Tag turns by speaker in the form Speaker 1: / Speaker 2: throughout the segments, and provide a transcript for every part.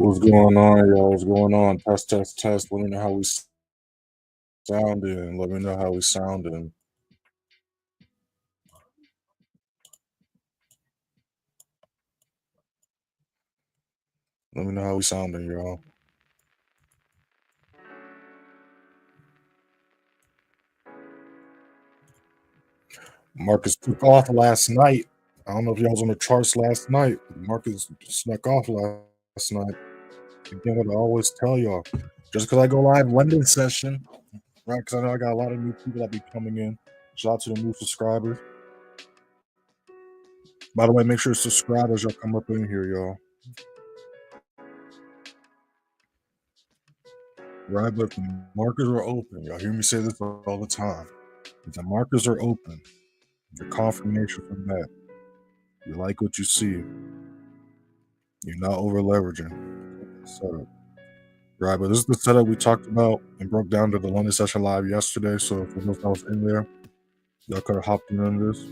Speaker 1: What's going on, y'all? What's going on? Test, test, test. Let me know how we sounding. Let me know how we sounding. Let me know how we sounding, y'all. Marcus took off last night. I don't know if y'all was on the charts last night. Marcus snuck off last night. Again, what I always tell y'all, just because I go live London session, right? Because I know I got a lot of new people that be coming in. Shout out to the new subscribers. By the way, make sure to subscribe as y'all come up in here, y'all. Right, but if the markets are open, y'all hear me say this all the time. If the markets are open, your confirmation from that, you like what you see, you're not over leveraging setup. Right, but this is the setup we talked about and broke down to the London session live yesterday. So for those that was in there, y'all could have hopped in on this.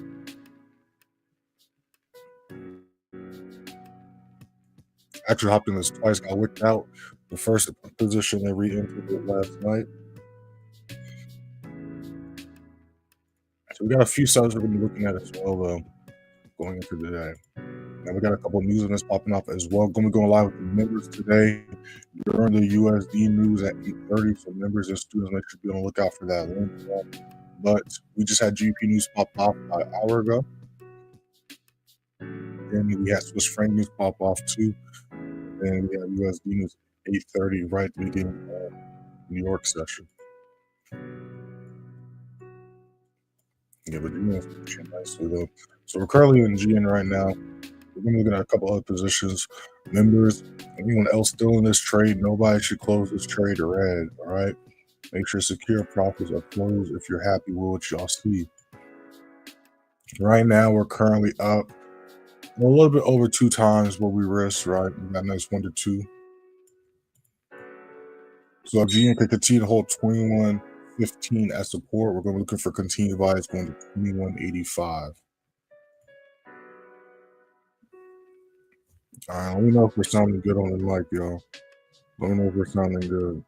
Speaker 1: Actually hopped in this twice, got wicked out. The first position they re-entered it last night. So we got a few setups we're gonna be looking at as well, though, going into today. Now we got a couple of news events popping up as well. Going to be going live with the members today during the USD news at 8:30. So members and students, make sure to be on the lookout for that link. But we just had GBP news pop off about an hour ago. And we had Swiss franc news pop off too. And we had USD news at 8:30 right at the beginning of New York session. Yeah, but GN is pushing nicely though. So we're currently in GN right now. We're going to look at a couple other positions. Members, anyone else still in this trade, nobody should close this trade red, all right? Make sure secure profits are closed if you're happy with what y'all see. Right now, we're currently up a little bit over 2 times what we risk, right? We got nice 1 to 2. So if GN could continue to hold 21.15 as support, we're going to be looking for continued buys going to 21.85. All right, let me know if we're sounding good on the mic, y'all. Let me know if we're sounding good.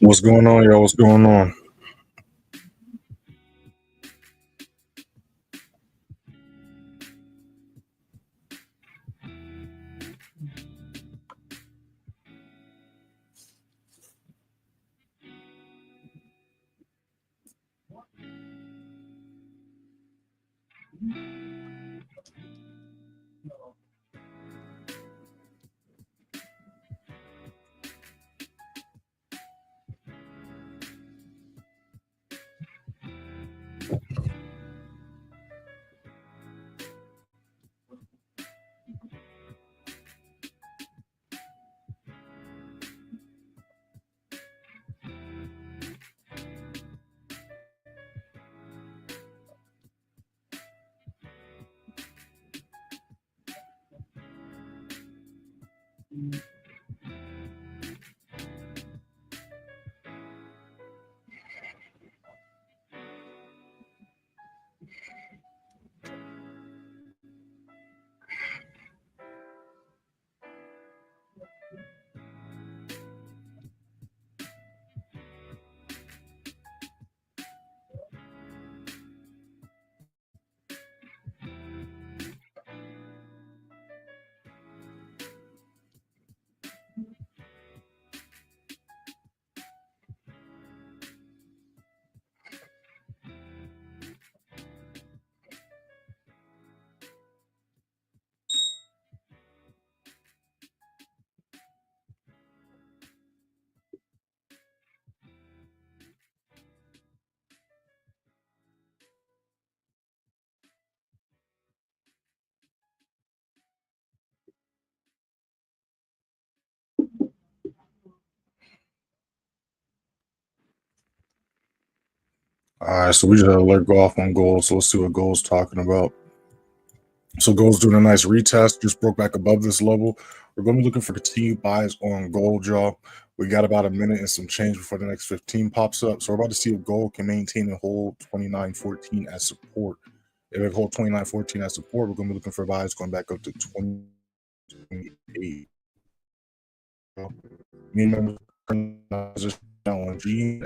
Speaker 1: What's going on, y'all? What's going on? All right, so we just had an alert go off on gold. So let's see what gold's talking about. So gold's doing a nice retest, just broke back above this level. We're going to be looking for continued buys on gold, y'all. We got about a minute and some change before the next 15 pops up. So we're about to see if gold can maintain and hold 29.14 as support. If it holds 29.14 as support, we're going to be looking for buys going back up to 28. Minimum position on G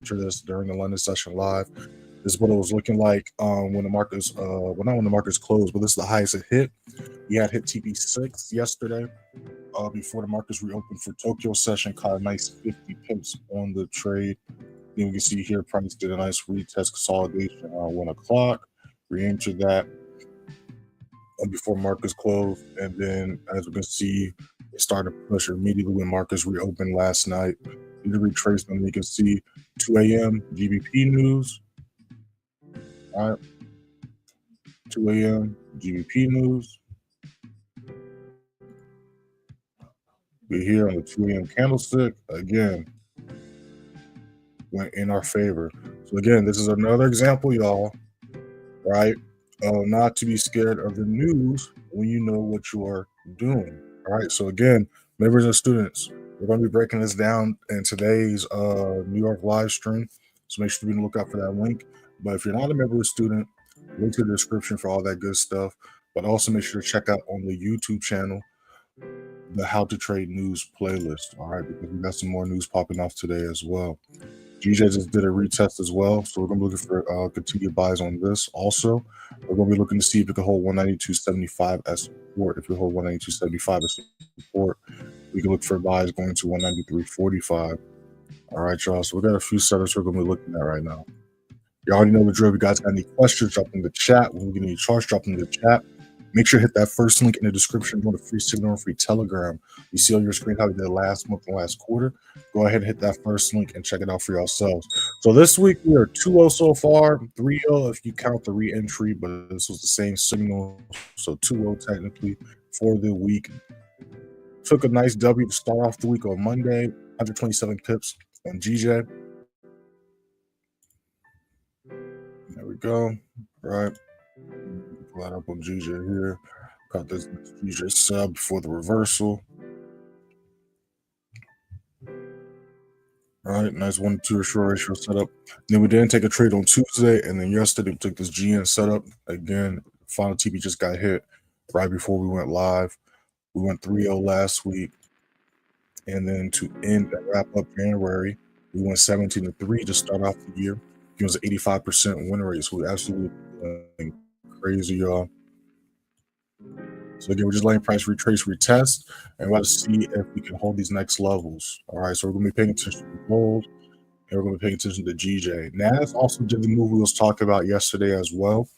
Speaker 1: this during the London session live. This is what it was looking like when the markets well, not when the markets closed, but this is the highest it hit. We had hit TP6 yesterday before the markets reopened for Tokyo session, caught a nice 50 pips on the trade. Then we can see here price did a nice retest consolidation around 1 o'clock, re-entered that before markets closed, and then as we can see, it started to push immediately when markets reopened last night. In the retracement, we can see 2 a.m. GBP news. All right, 2 a.m. GBP news. We're here on the 2 a.m. candlestick again, went in our favor. So again, this is another example, y'all, right? Not to be scared of the news when you know what you are doing. All right. So again, members and students, we're going to be breaking this down in today's New York live stream. So make sure to be on the lookout for that link. But if you're not a member or student, link to the description for all that good stuff. But also make sure to check out on the YouTube channel the How to Trade News playlist. All right, because we got some more news popping off today as well. GJ just did a retest as well, so we're going to be looking for continued buys on this. Also, we're going to be looking to see if it can hold 192.75 as support. If we hold 192.75 as support, we can look for buys going to 193.45. All right, y'all. So we got a few setups we're going to be looking at right now. You already know the drill. If you guys got any questions, drop in the chat. When we get any charts, drop in the chat. Make sure to hit that first link in the description. Go to free signal and free Telegram. You see on your screen how we did last month and last quarter. Go ahead and hit that first link and check it out for yourselves. So this week we are 2-0 so far, 3-0 if you count the re-entry, but this was the same signal. So 2-0 technically for the week. Took a nice W to start off the week on Monday, 127 pips on GJ. There we go. All right. Pull that up on GJ here. Got this GJ sub for the reversal. All right, nice 1-2 short ratio setup. Then we didn't take a trade on Tuesday, and then yesterday we took this GN setup. Again, final TP just got hit right before we went live. We went 3-0 last week. And then to end and wrap up January, we went 17-3 to start off the year. It was an 85% win rate, so we absolutely crazy, y'all. So again, we're just letting price retrace, retest, and we're about to see if we can hold these next levels. All right, so we're going to be paying attention to gold, and we're going to be paying attention to GJ. NAS also did the move we was talking about yesterday as well.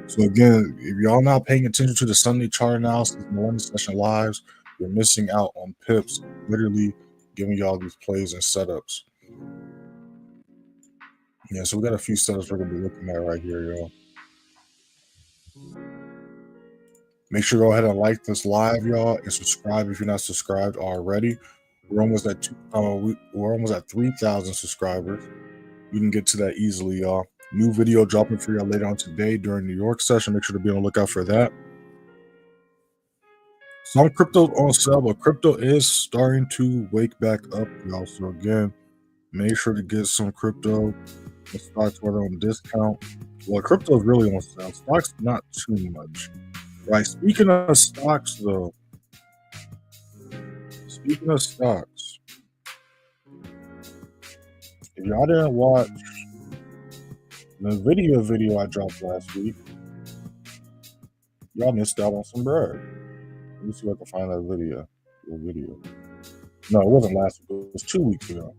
Speaker 1: So again, if y'all not paying attention to the Sunday chart analysis and the London session lives, you're missing out on pips, literally giving y'all these plays and setups. Yeah, so we got a few setups we're going to be looking at right here, y'all. Make sure to go ahead and like this live, y'all, and subscribe if you're not subscribed already. We're almost at we're almost at 3,000 subscribers. We can get to that easily, y'all. New video dropping for y'all later on today during New York session. Make sure to be on the lookout for that. Some crypto on sale, but crypto is starting to wake back up, y'all. So again, make sure to get some crypto. The stocks were on discount. Well, crypto is really on sale. Stocks not too much. Right. Speaking of stocks, though. Speaking of stocks, if y'all didn't watch the video I dropped last week, y'all missed out on some bread. Let me see if I can find that video. No, it wasn't last week. It was 2 weeks ago.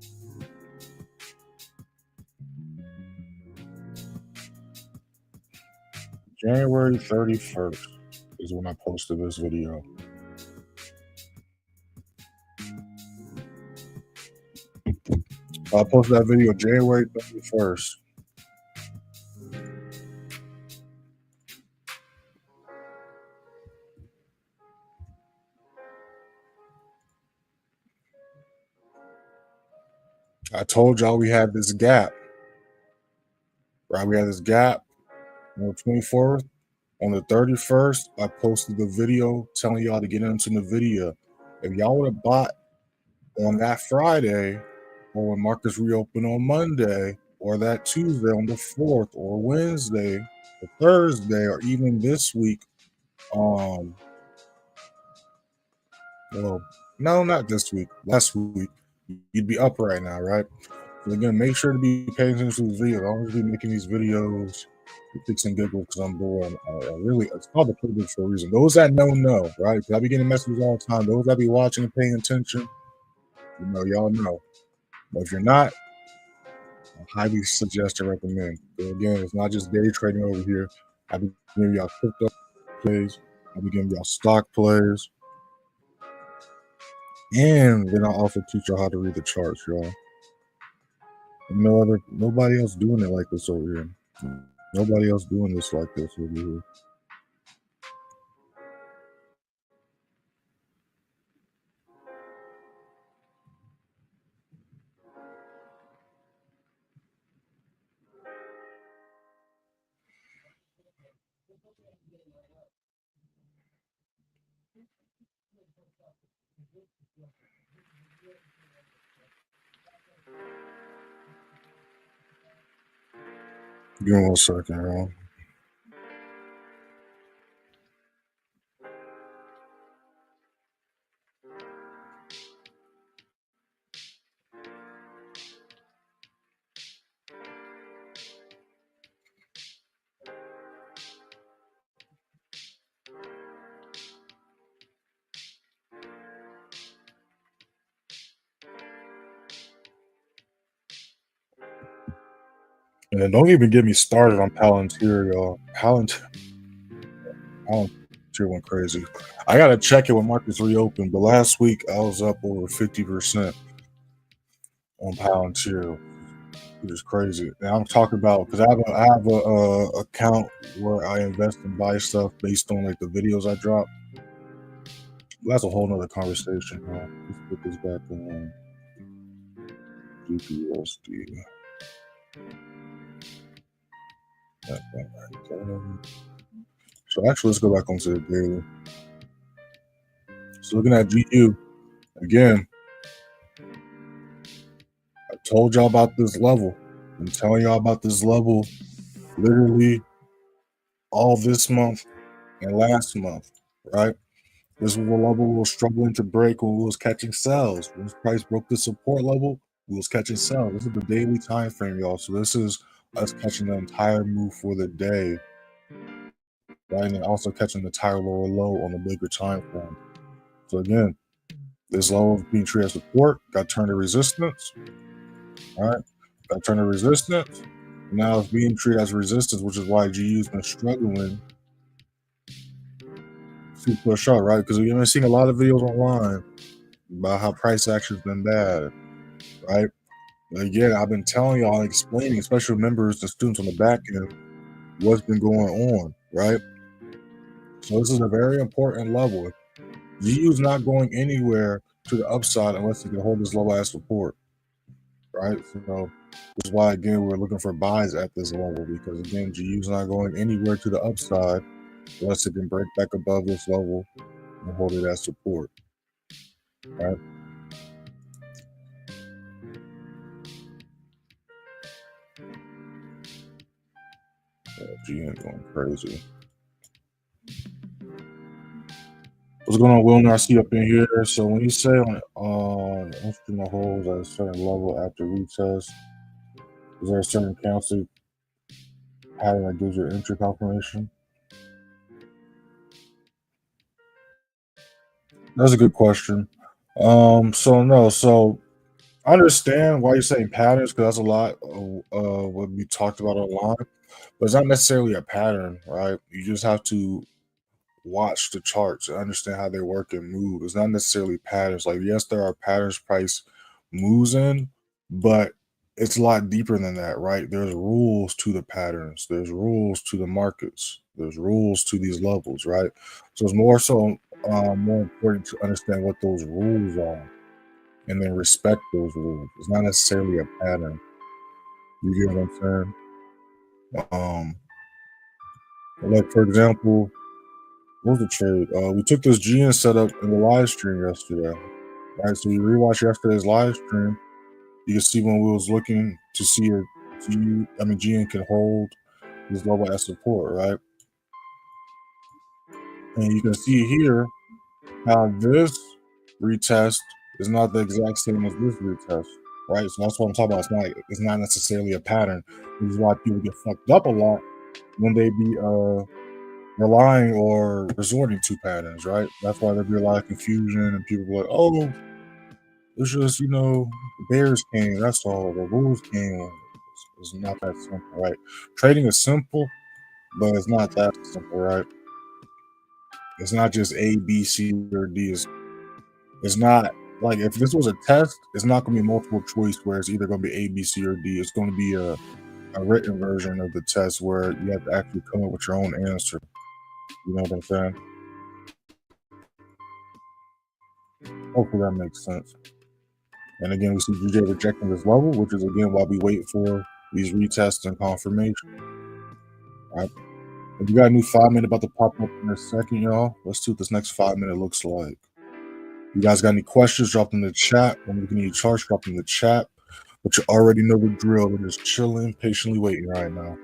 Speaker 1: January 31st is when I posted this video. I posted that video January 31st. I told y'all we had this gap. Right? We had this gap on the 24th. On the 31st, I posted the video telling y'all to get into NVIDIA. If y'all would have bought on that Friday, or when markets reopen on Monday, or that Tuesday on the 4th, or Wednesday, or Thursday, or even this week, well, no, not this week, last week, you'd be up right now, right? So again, make sure to be paying attention to this video. I'll always be making these videos to fix and giggle because I'm bored. Really, it's called the privilege for a reason. Those that know, right? Because I be getting messages all the time. Those that be watching and paying attention, y'all know. But if you're not, I highly suggest and recommend. So again, it's not just day trading over here. I be giving y'all crypto plays. I be giving y'all stock plays. And then I'll also teach y'all how to read the charts, y'all. Nobody else doing it like this over here. Nobody else doing this like this over here. Give me 1 second, y'all. And then don't even get me started on Palantir, y'all. Palantir went crazy. I gotta check it when markets reopen, but last week I was up over 50% on Palantir, which is crazy. And I'm talking about because I have a account where I invest and buy stuff based on like the videos I drop. That's a whole nother conversation. Let's put this back on GBPUSD. So actually, let's go back onto the daily. So looking at GU again, I told y'all about this level. I'm telling y'all about this level literally all this month and last month, right? This was a level we were struggling to break when we was catching sells. When this price broke the support level, we was catching sells. This is the daily time frame, y'all. So this is us catching the entire move for the day, right? And then also catching the entire lower low on the bigger time frame. So again, this level is being treated as support, got turned to resistance, all right? Got turned to resistance. Now it's being treated as resistance, which is why GU's been struggling to push up, right? Because we've been seeing a lot of videos online about how price action's been bad, right? But again, I've been telling y'all, explaining, especially members and students on the back end, what's been going on, right? So this is a very important level. GU's not going anywhere to the upside unless you can hold this level as support, right? So this is why, again, we're looking for buys at this level because, again, GU's not going anywhere to the upside unless it can break back above this level and hold it as support. Right? GN going crazy. What's going on, Will? I see up in here. So when you say on instrument holds at a certain level after retest, is there a certain candlestick pattern that gives your entry confirmation? That's a good question. So I understand why you're saying patterns, because that's a lot of what we talked about online, but it's not necessarily a pattern, right? You just have to watch the charts and understand how they work and move. It's not necessarily patterns. Like, yes, there are patterns price moves in, but it's a lot deeper than that, right? There's rules to the patterns, there's rules to the markets, there's rules to these levels, right? So it's more important to understand what those rules are and then respect those rules. It's not necessarily a pattern. You get what I'm saying? Like, for example, what was the trade? We took this GN setup in the live stream yesterday, right? So you rewatch yesterday's live stream, you can see when we was looking to see if GN can hold this level as support, right? And you can see here how this retest is not the exact same as this retest, right? So that's what I'm talking about. It's not necessarily a pattern. This is why people get fucked up a lot when they be relying or resorting to patterns, right? That's why there'd be a lot of confusion and people be like, oh, it's just, bears came, that's all, the rules came. It's not that simple, right? Trading is simple, but it's not that simple, right? It's not just A, B, C, or D. It's not like, if this was a test, it's not going to be multiple choice where it's either going to be A, B, C, or D. It's going to be a written version of the test where you have to actually come up with your own answer. You know what I'm saying? Hopefully that makes sense. And again, we see GJ rejecting this level, which is again why we wait for these retests and confirmation. All right. If you got a new 5 minute about to pop up in a second, y'all, let's see what this next 5 minute looks like. You guys got any questions? Drop them in the chat. When we can need charts, drop them in the chat. But you already know the drill. We're just chilling, patiently waiting right now.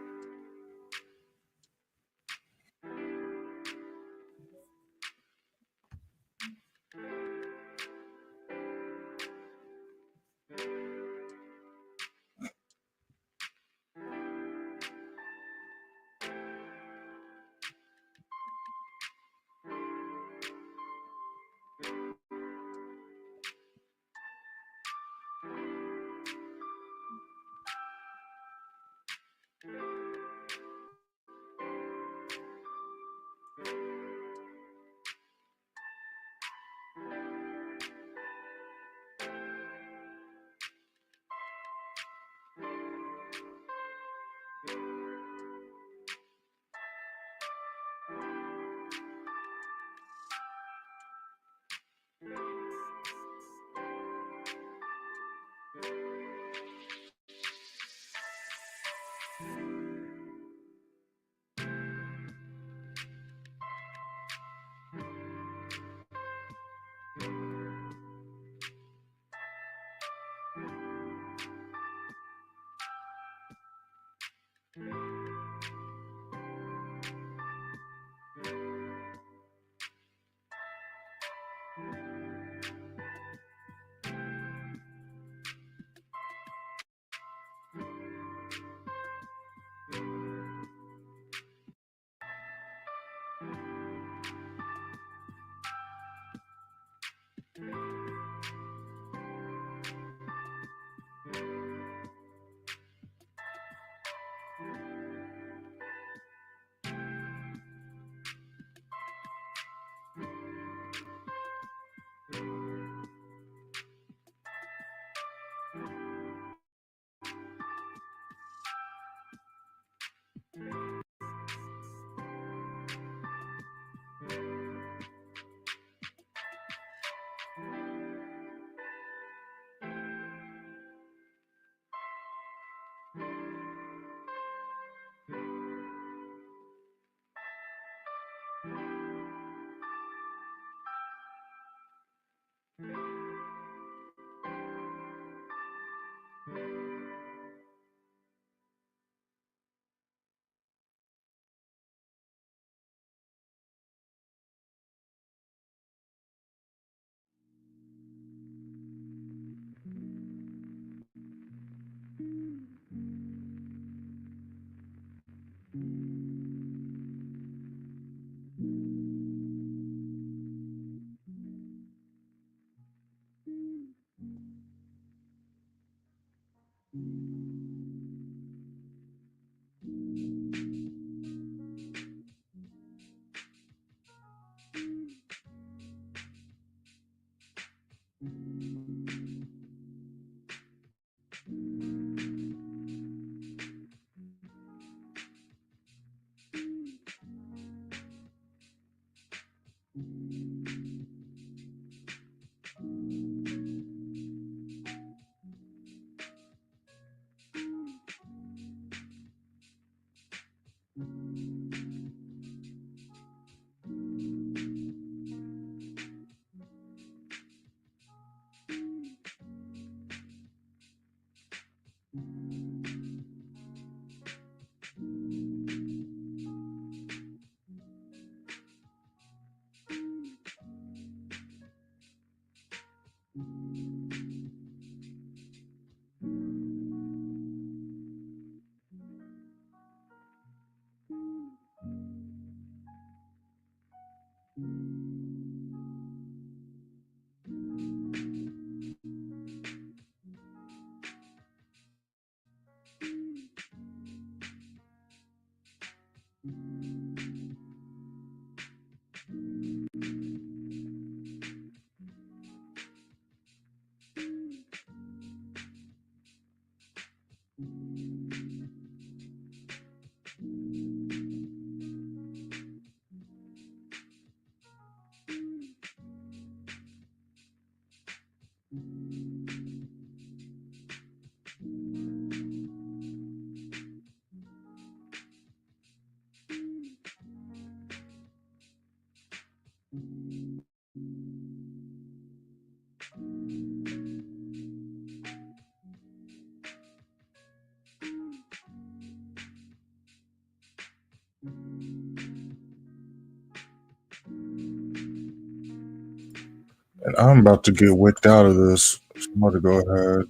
Speaker 1: And I'm about to get wicked out of this. So I'm about to go ahead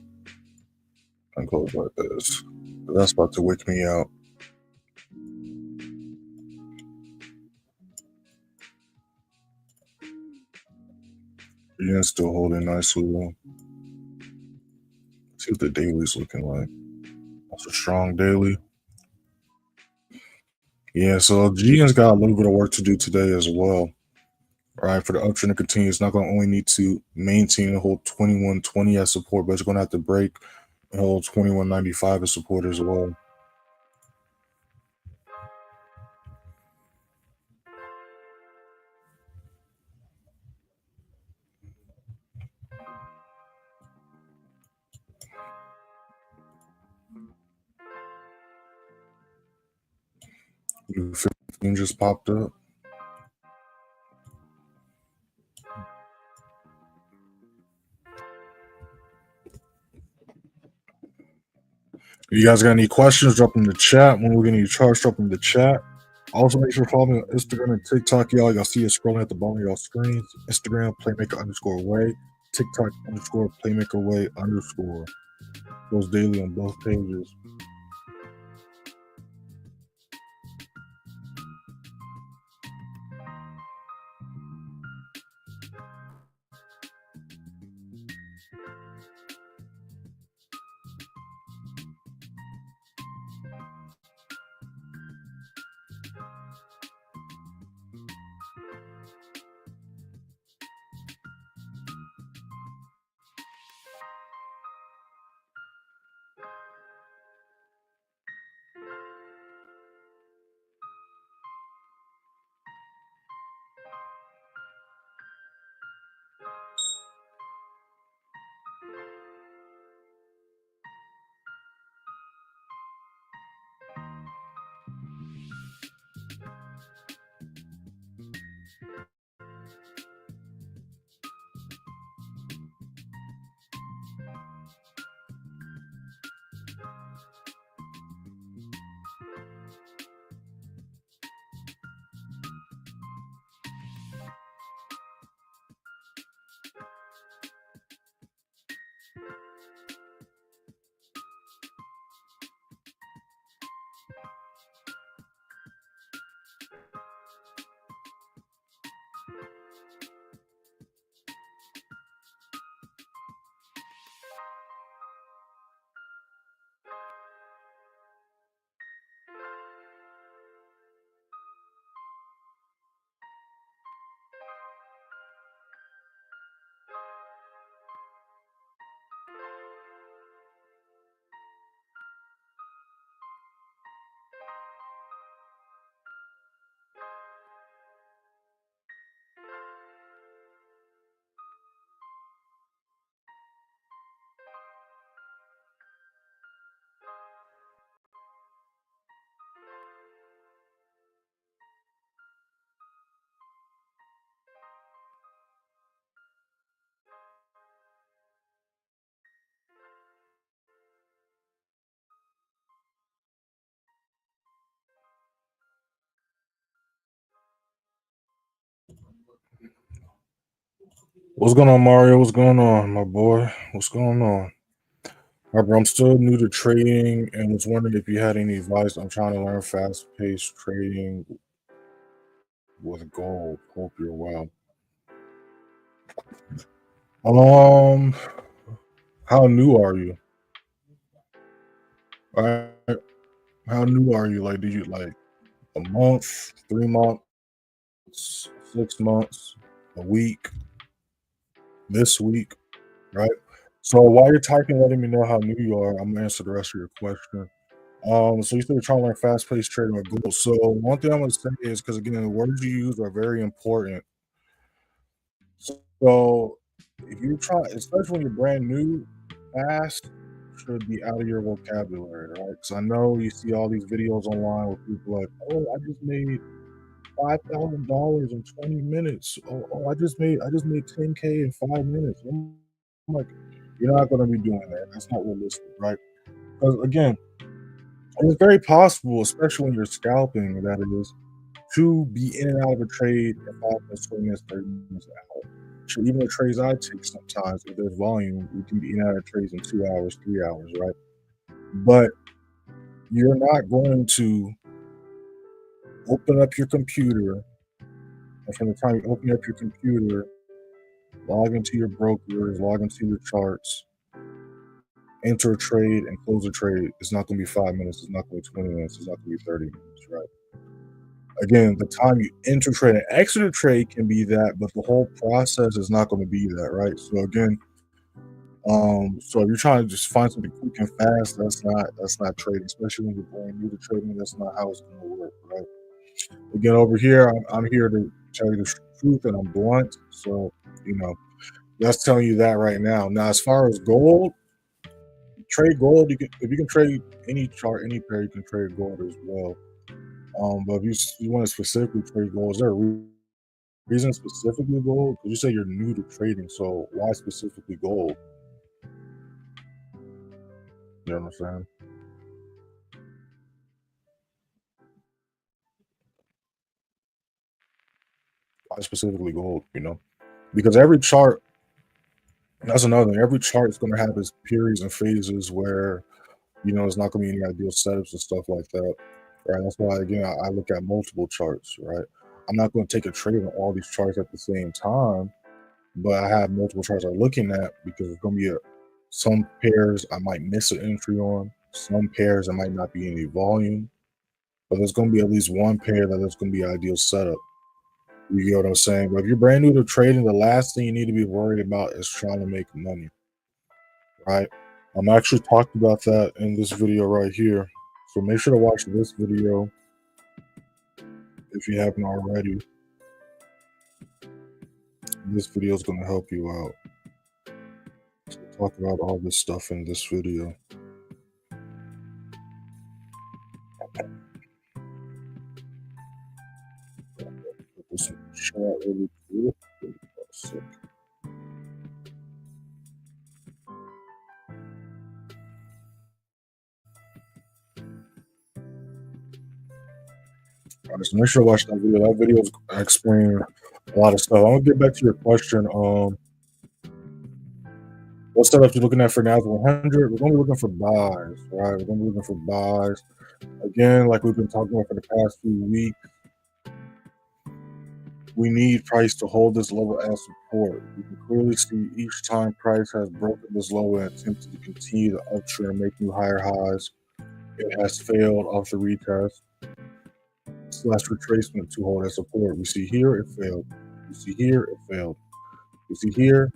Speaker 1: and close like this. That's about to wick me out. Yeah, still holding nicely though. See what the daily's looking like. That's a strong daily. Yeah, so GN's got a little bit of work to do today as well. Right, for the uptrend to continue, it's not going to only need to maintain and hold 2120 as support, but it's going to have to break and hold 2195 as support as well. U15 just popped up. If you guys got any questions, drop them in the chat. When we're getting your charts, drop them in the chat. Also, make sure to follow me on Instagram and TikTok, y'all. Y'all see it scrolling at the bottom of y'all screens. Instagram, playmaker_way. TikTok _playmakerway_. Goes daily on both pages. What's going on, Mario? What's going on, my boy? What's going on? All right, bro, I'm still new to trading and was wondering if you had any advice. I'm trying to learn fast-paced trading with gold. Hope you're well. Um, how new are you? All right, how new are you? Like, did you like a month, 3 months, 6 months, a week, this week, right? So while you're typing, letting me know how new you are, I'm gonna answer the rest of your question. So you said you're trying to learn fast-paced trading with gold. So one thing I'm gonna say is because again, the words you use are very important. So if you try, especially when you're brand new, fast should be out of your vocabulary, right? Because I know you see all these videos online where people are like, "Oh, I just made $5,000 in 20 minutes. Oh, I just made 10K in 5 minutes." I'm like, you're not gonna be doing that. That's not realistic, right? Because again, it's very possible, especially when you're scalping, that is, to be in and out of a trade in 5 minutes, 20 minutes, 30 minutes, an hour. So even the trades I take sometimes, if there's volume, we can be in and out of trades in 2 hours, 3 hours, right? But you're not going to open up your computer, and from the time you open up your computer, log into your brokers, log into your charts, enter a trade, and close a trade. It's not going to be 5 minutes. It's not going to be 20 minutes. It's not going to be 30 minutes, right? Again, the time you enter trade and exit a trade can be that, but the whole process is not going to be that, right? So again, so if you're trying to just find something quick and fast, that's not trading, especially when you're brand new to trading. That's not how it's going to work, right? Again, over here, I'm here to tell you the truth, and I'm blunt. So that's telling you that right now. Now, as far as gold, trade gold. If you can trade any chart, any pair, you can trade gold as well. But if you want to specifically trade gold, is there a reason specifically gold? Because you say you're new to trading, so why specifically gold? You know what I'm saying? Why specifically gold? Because every chart, that's another thing. Every chart is going to have its periods and phases where there's not going to be any ideal setups and stuff like that. Right? That's why again I look at multiple charts. Right? I'm not going to take a trade on all these charts at the same time, but I have multiple charts I'm looking at because it's going to be some pairs I might miss an entry on, some pairs there might not be any volume, but there's going to be at least one pair that there's going to be ideal setup. You get what I'm saying? But if you're brand new to trading, the last thing you need to be worried about is trying to make money, right? I'm actually talking about that in this video right here. So make sure to watch this video if you haven't already. This video is going to help you out. So we'll talk about all this stuff in this video. Put this in the chat really quick. All right, so make sure to watch that video. That video is explaining a lot of stuff. I'm gonna get back to your question. What setup you looking at for NAS100? We're gonna be looking for buys, right? We're gonna be looking for buys. Again, like we've been talking about for the past few weeks, we need price to hold this level as support. You can clearly see each time price has broken this low and attempted to continue the uptrend, make new higher highs, it has failed off the retest / retracement to hold as support. We see here it failed. We see here it failed. We see here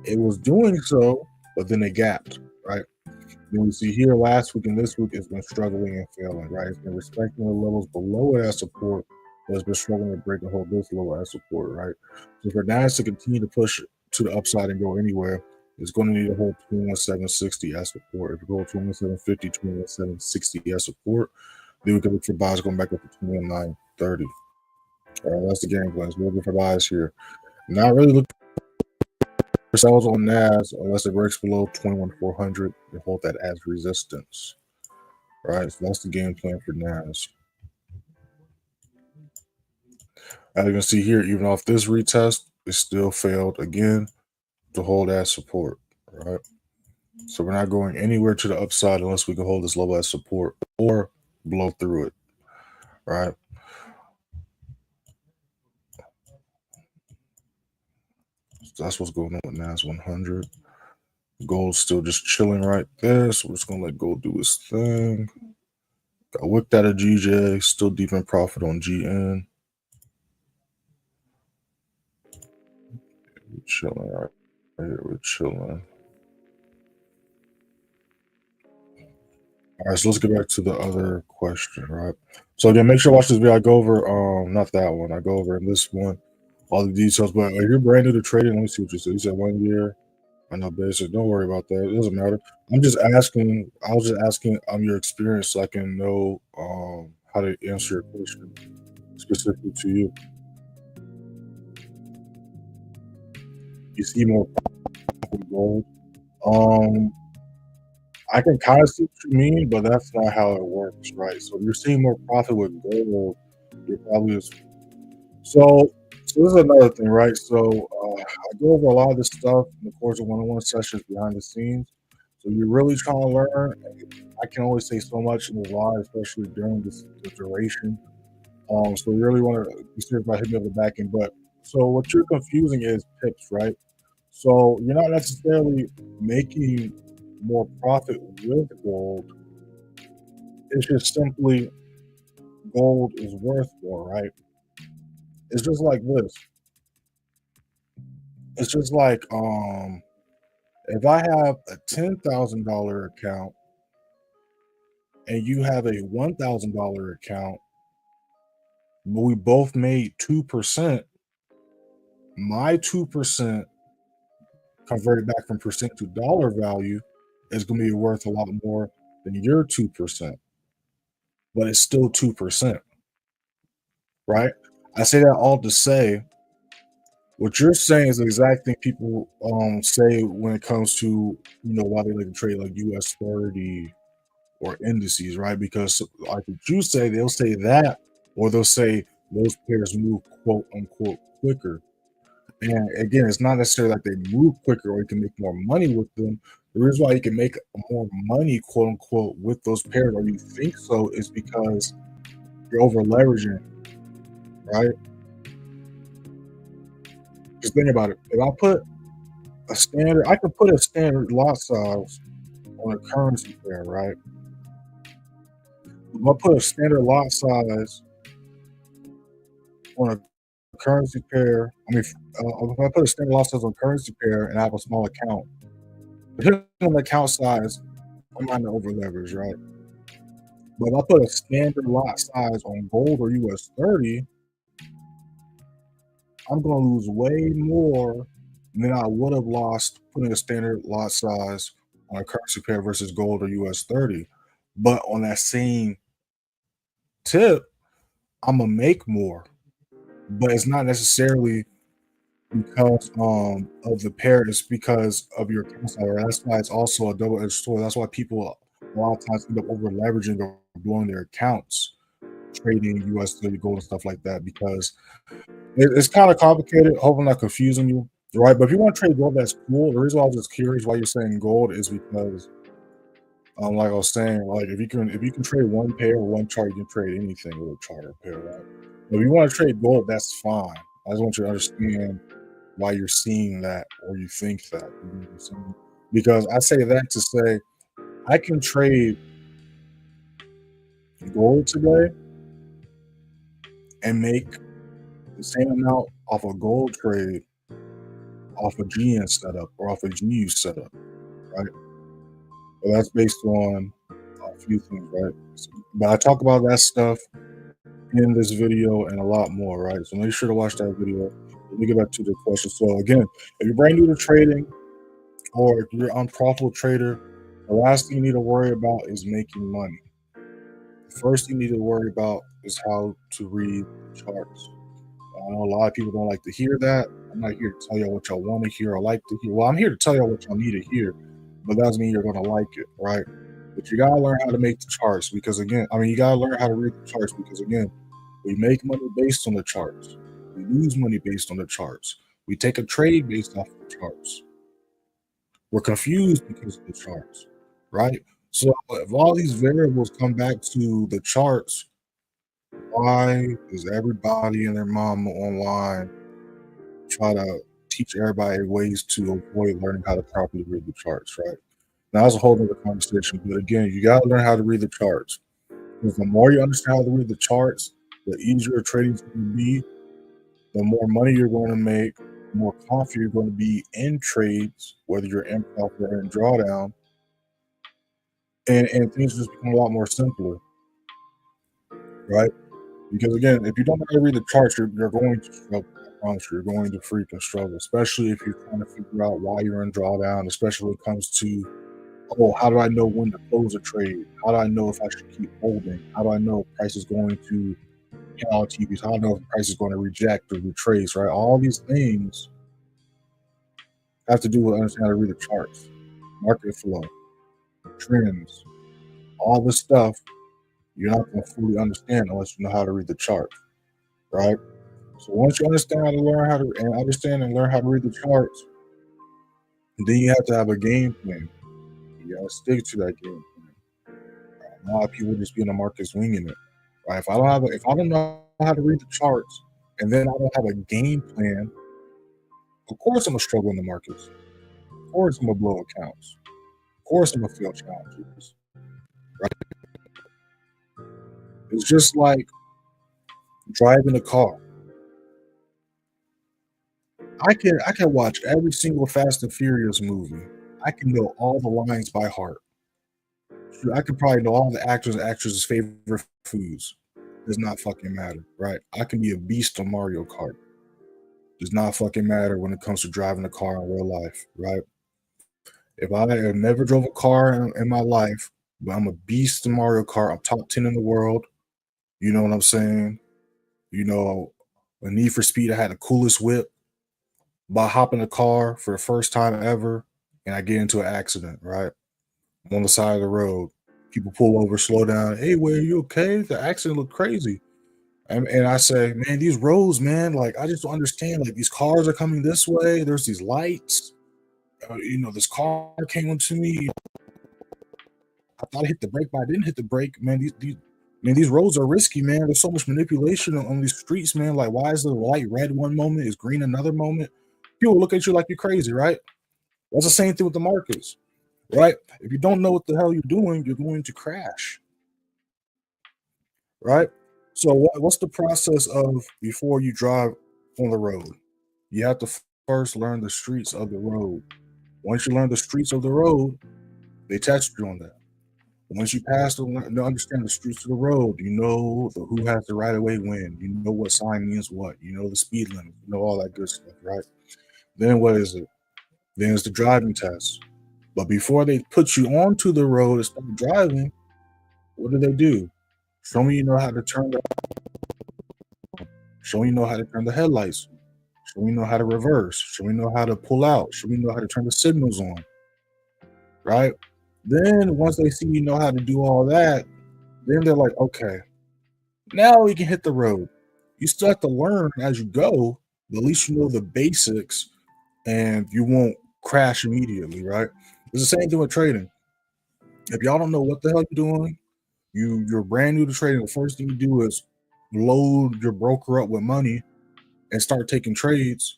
Speaker 1: it was doing so, but then it gapped, right? Then we see here last week and this week it's been struggling and failing, right? It's been respecting the levels below it as support, but it's been struggling to break and hold this level as support, right? So for NAS to continue to push to the upside and go anywhere, it's going to need to hold 21,760 as support. If it holds 21,750, 21,760 as support, then we can look for buys going back up to 2930. All right, that's the game plan. So we're looking for buys here. Not really looking for sells on NAS unless it breaks below 21,400 and hold that as resistance. All right, so that's the game plan for NAS. As you can see here, even off this retest, it still failed again to hold as support, right? So we're not going anywhere to the upside unless we can hold this level as support or blow through it, right? So that's what's going on with NAS100. Gold's still just chilling right there, so we're just gonna let gold do its thing. Got whipped out of GJ, still deep in profit on GN. We're chilling right here. We're chilling. All right, so let's get back to the other question, right? So again, make sure to watch this video. I go over not that one. I go over in this one all the details. But if you're brand new to trading, let me see what you said. You said 1 year. I know basic. Don't worry about that. It doesn't matter. I'm just asking. I was just asking your experience so I can know how to answer your question specifically to you. You see more with gold. I can kind of see what you mean, but that's not how it works, right? So if you're seeing more profit with gold, you're probably just so. So this is another thing, right? So I go over a lot of this stuff in the course of one-on-one sessions behind the scenes. So you're really trying to learn. I can only say so much in the live, especially during this duration. So you really want to be serious about hitting up the back end. But so what you're confusing is pips, right? So you're not necessarily making more profit with gold. It's just simply gold is worth more, right? It's just like this. It's just like if I have a $10,000 account and you have a $1,000 account, but we both made 2%, my 2% converted back from percent to dollar value is going to be worth a lot more than your 2%, but it's still 2%, right? I say that all to say what you're saying is the exact thing people say when it comes to why they like to trade like US30 or indices, right? Because like what you say, they'll say that, or they'll say those pairs move quote unquote quicker. And again, it's not necessarily like they move quicker or you can make more money with them. The reason why you can make more money, quote unquote, with those pairs, or you think so, is because you're over leveraging, right? Just think about it. If I put I could put a standard lot size on a currency pair, right? If I put a standard lot size on a currency pair, if I put a standard lot size on a currency pair and I have a small account, depending on the account size, I'm not over leverage, right? But if I put a standard lot size on gold or US30, I'm going to lose way more than I would have lost putting a standard lot size on a currency pair versus gold or US30. But on that same tip, I'm gonna make more. But it's not necessarily because of the pair, it's because of your account size. That's why it's also a double-edged sword. That's why people a lot of times end up over leveraging or blowing their accounts trading US30 gold and stuff like that because it's kind of complicated. Hope I'm not confusing you, right? But if you want to trade gold, that's cool. The reason why I was just curious why you're saying gold is because, like I was saying, like if you can trade one pair or one chart, you can trade anything with a chart or pair, right? But if you want to trade gold, that's fine. I just want you to understand why you're seeing that or you think that. You know what I'm saying? Because I say that to say I can trade gold today and make the same amount off a gold trade off a GN setup or off a GU setup, right? Well, that's based on a few things, right? But I talk about that stuff in this video and a lot more, right? So make sure to watch that video. Let me get back to the question. So again, if you're brand new to trading or if you're an unprofitable trader, the last thing you need to worry about is making money. The first thing you need to worry about is how to read charts. I know a lot of people don't like to hear that. I'm not here to tell y'all what y'all want to hear or like to hear. Well, I'm here to tell y'all what y'all need to hear, but that doesn't mean you're going to like it, right? But you got to learn how to make the charts because, again, you got to learn how to read the charts because, again, we make money based on the charts. We lose money based on the charts. We take a trade based off of the charts. We're confused because of the charts, right? So if all these variables come back to the charts, why does everybody and their mama online try to teach everybody ways to avoid learning how to properly read the charts, right? Now that's a whole other conversation. But again, you gotta learn how to read the charts. Because the more you understand how to read the charts, the easier trading's going to be, the more money you're going to make, the more confident you're going to be in trades, whether you're in profit or in drawdown, and things just become a lot more simpler, right? Because again, if you don't know how to read the charts, you're going to struggle. I promise you, you're going to freaking struggle, especially if you're trying to figure out why you're in drawdown, especially when it comes to, oh, how do I know when to close a trade? How do I know if I should keep holding? How do I know if price is going to hit all TVs? How do I know if the price is going to reject or retrace, right? All these things have to do with understanding how to read the charts, market flow, trends, all this stuff you're not going to fully understand unless you know how to read the charts, right? So once you understand how to learn how to and understand and learn how to read the charts, then you have to have a game plan. You gotta stick to that game plan. A lot of people just be in the markets winging it. Right? If I don't know how to read the charts and then I don't have a game plan, of course I'm gonna struggle in the markets. Of course I'm gonna blow accounts. Of course I'm gonna fail challenges. Right? It's just like driving a car. I can watch every single Fast and Furious movie. I can know all the lines by heart. I could probably know all the actors and actresses' favorite foods. Does not fucking matter, right? I can be a beast on Mario Kart. Does not fucking matter when it comes to driving a car in real life, right? If I have never drove a car in my life, but I'm a beast in Mario Kart, I'm top 10 in the world, you know what I'm saying? You know, a Need for Speed, I had the coolest whip, but I hop in a car for the first time ever, and I get into an accident, right? I'm on the side of the road. People pull over, slow down. Hey, wait, are you okay? The accident looked crazy. And I say, man, these roads, man, like I just don't understand. Like these cars are coming this way. There's these lights. This car came into me. I thought I hit the brake, but I didn't hit the brake. Man, these roads are risky, man. There's so much manipulation on these streets, man. Like, why is the light red one moment, is green another moment? People look at you like you're crazy, right? That's the same thing with the markets, right? If you don't know what the hell you're doing, you're going to crash, right? So, what's the process of before you drive on the road? You have to first learn the streets of the road. Once you learn the streets of the road, they test you on that. Once you pass to understand the streets of the road, you know who has the right of way when. You know what sign means what. You know the speed limit. You know all that good stuff, right? Then what is it? Then it's the driving test. But before they put you onto the road and start driving, what do? Show me you know how to show me you know how to turn the headlights. Show me you know how to reverse. Show me you know how to pull out. Show me you know how to turn the signals on. Right? Then once they see you know how to do all that, then they're like, okay, now we can hit the road. You still have to learn as you go, but at least you know the basics and you won't crash immediately, right? It's the same thing with trading. If y'all don't know what the hell you're doing, you're brand new to trading. The first thing you do is load your broker up with money and start taking trades.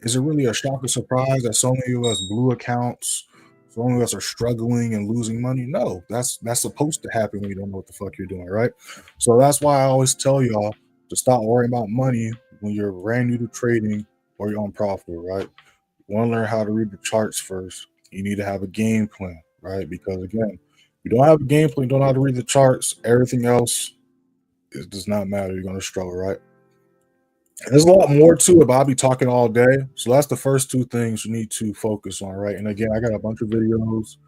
Speaker 1: Is it really a shock or surprise that so many of us blew accounts? So many of us are struggling and losing money? No, that's supposed to happen when you don't know what the fuck you're doing, right? So that's why I always tell y'all to stop worrying about money when you're brand new to trading or you're on profit, right? You want to learn how to read the charts first. You need to have a game plan, right? Because again, if you don't have a game plan, you don't know how to read the charts, everything else does not matter. You're going to struggle, right? There's a lot more to it, but I'll be talking all day. So that's the first two things you need to focus on, right? And again, I got a bunch of videos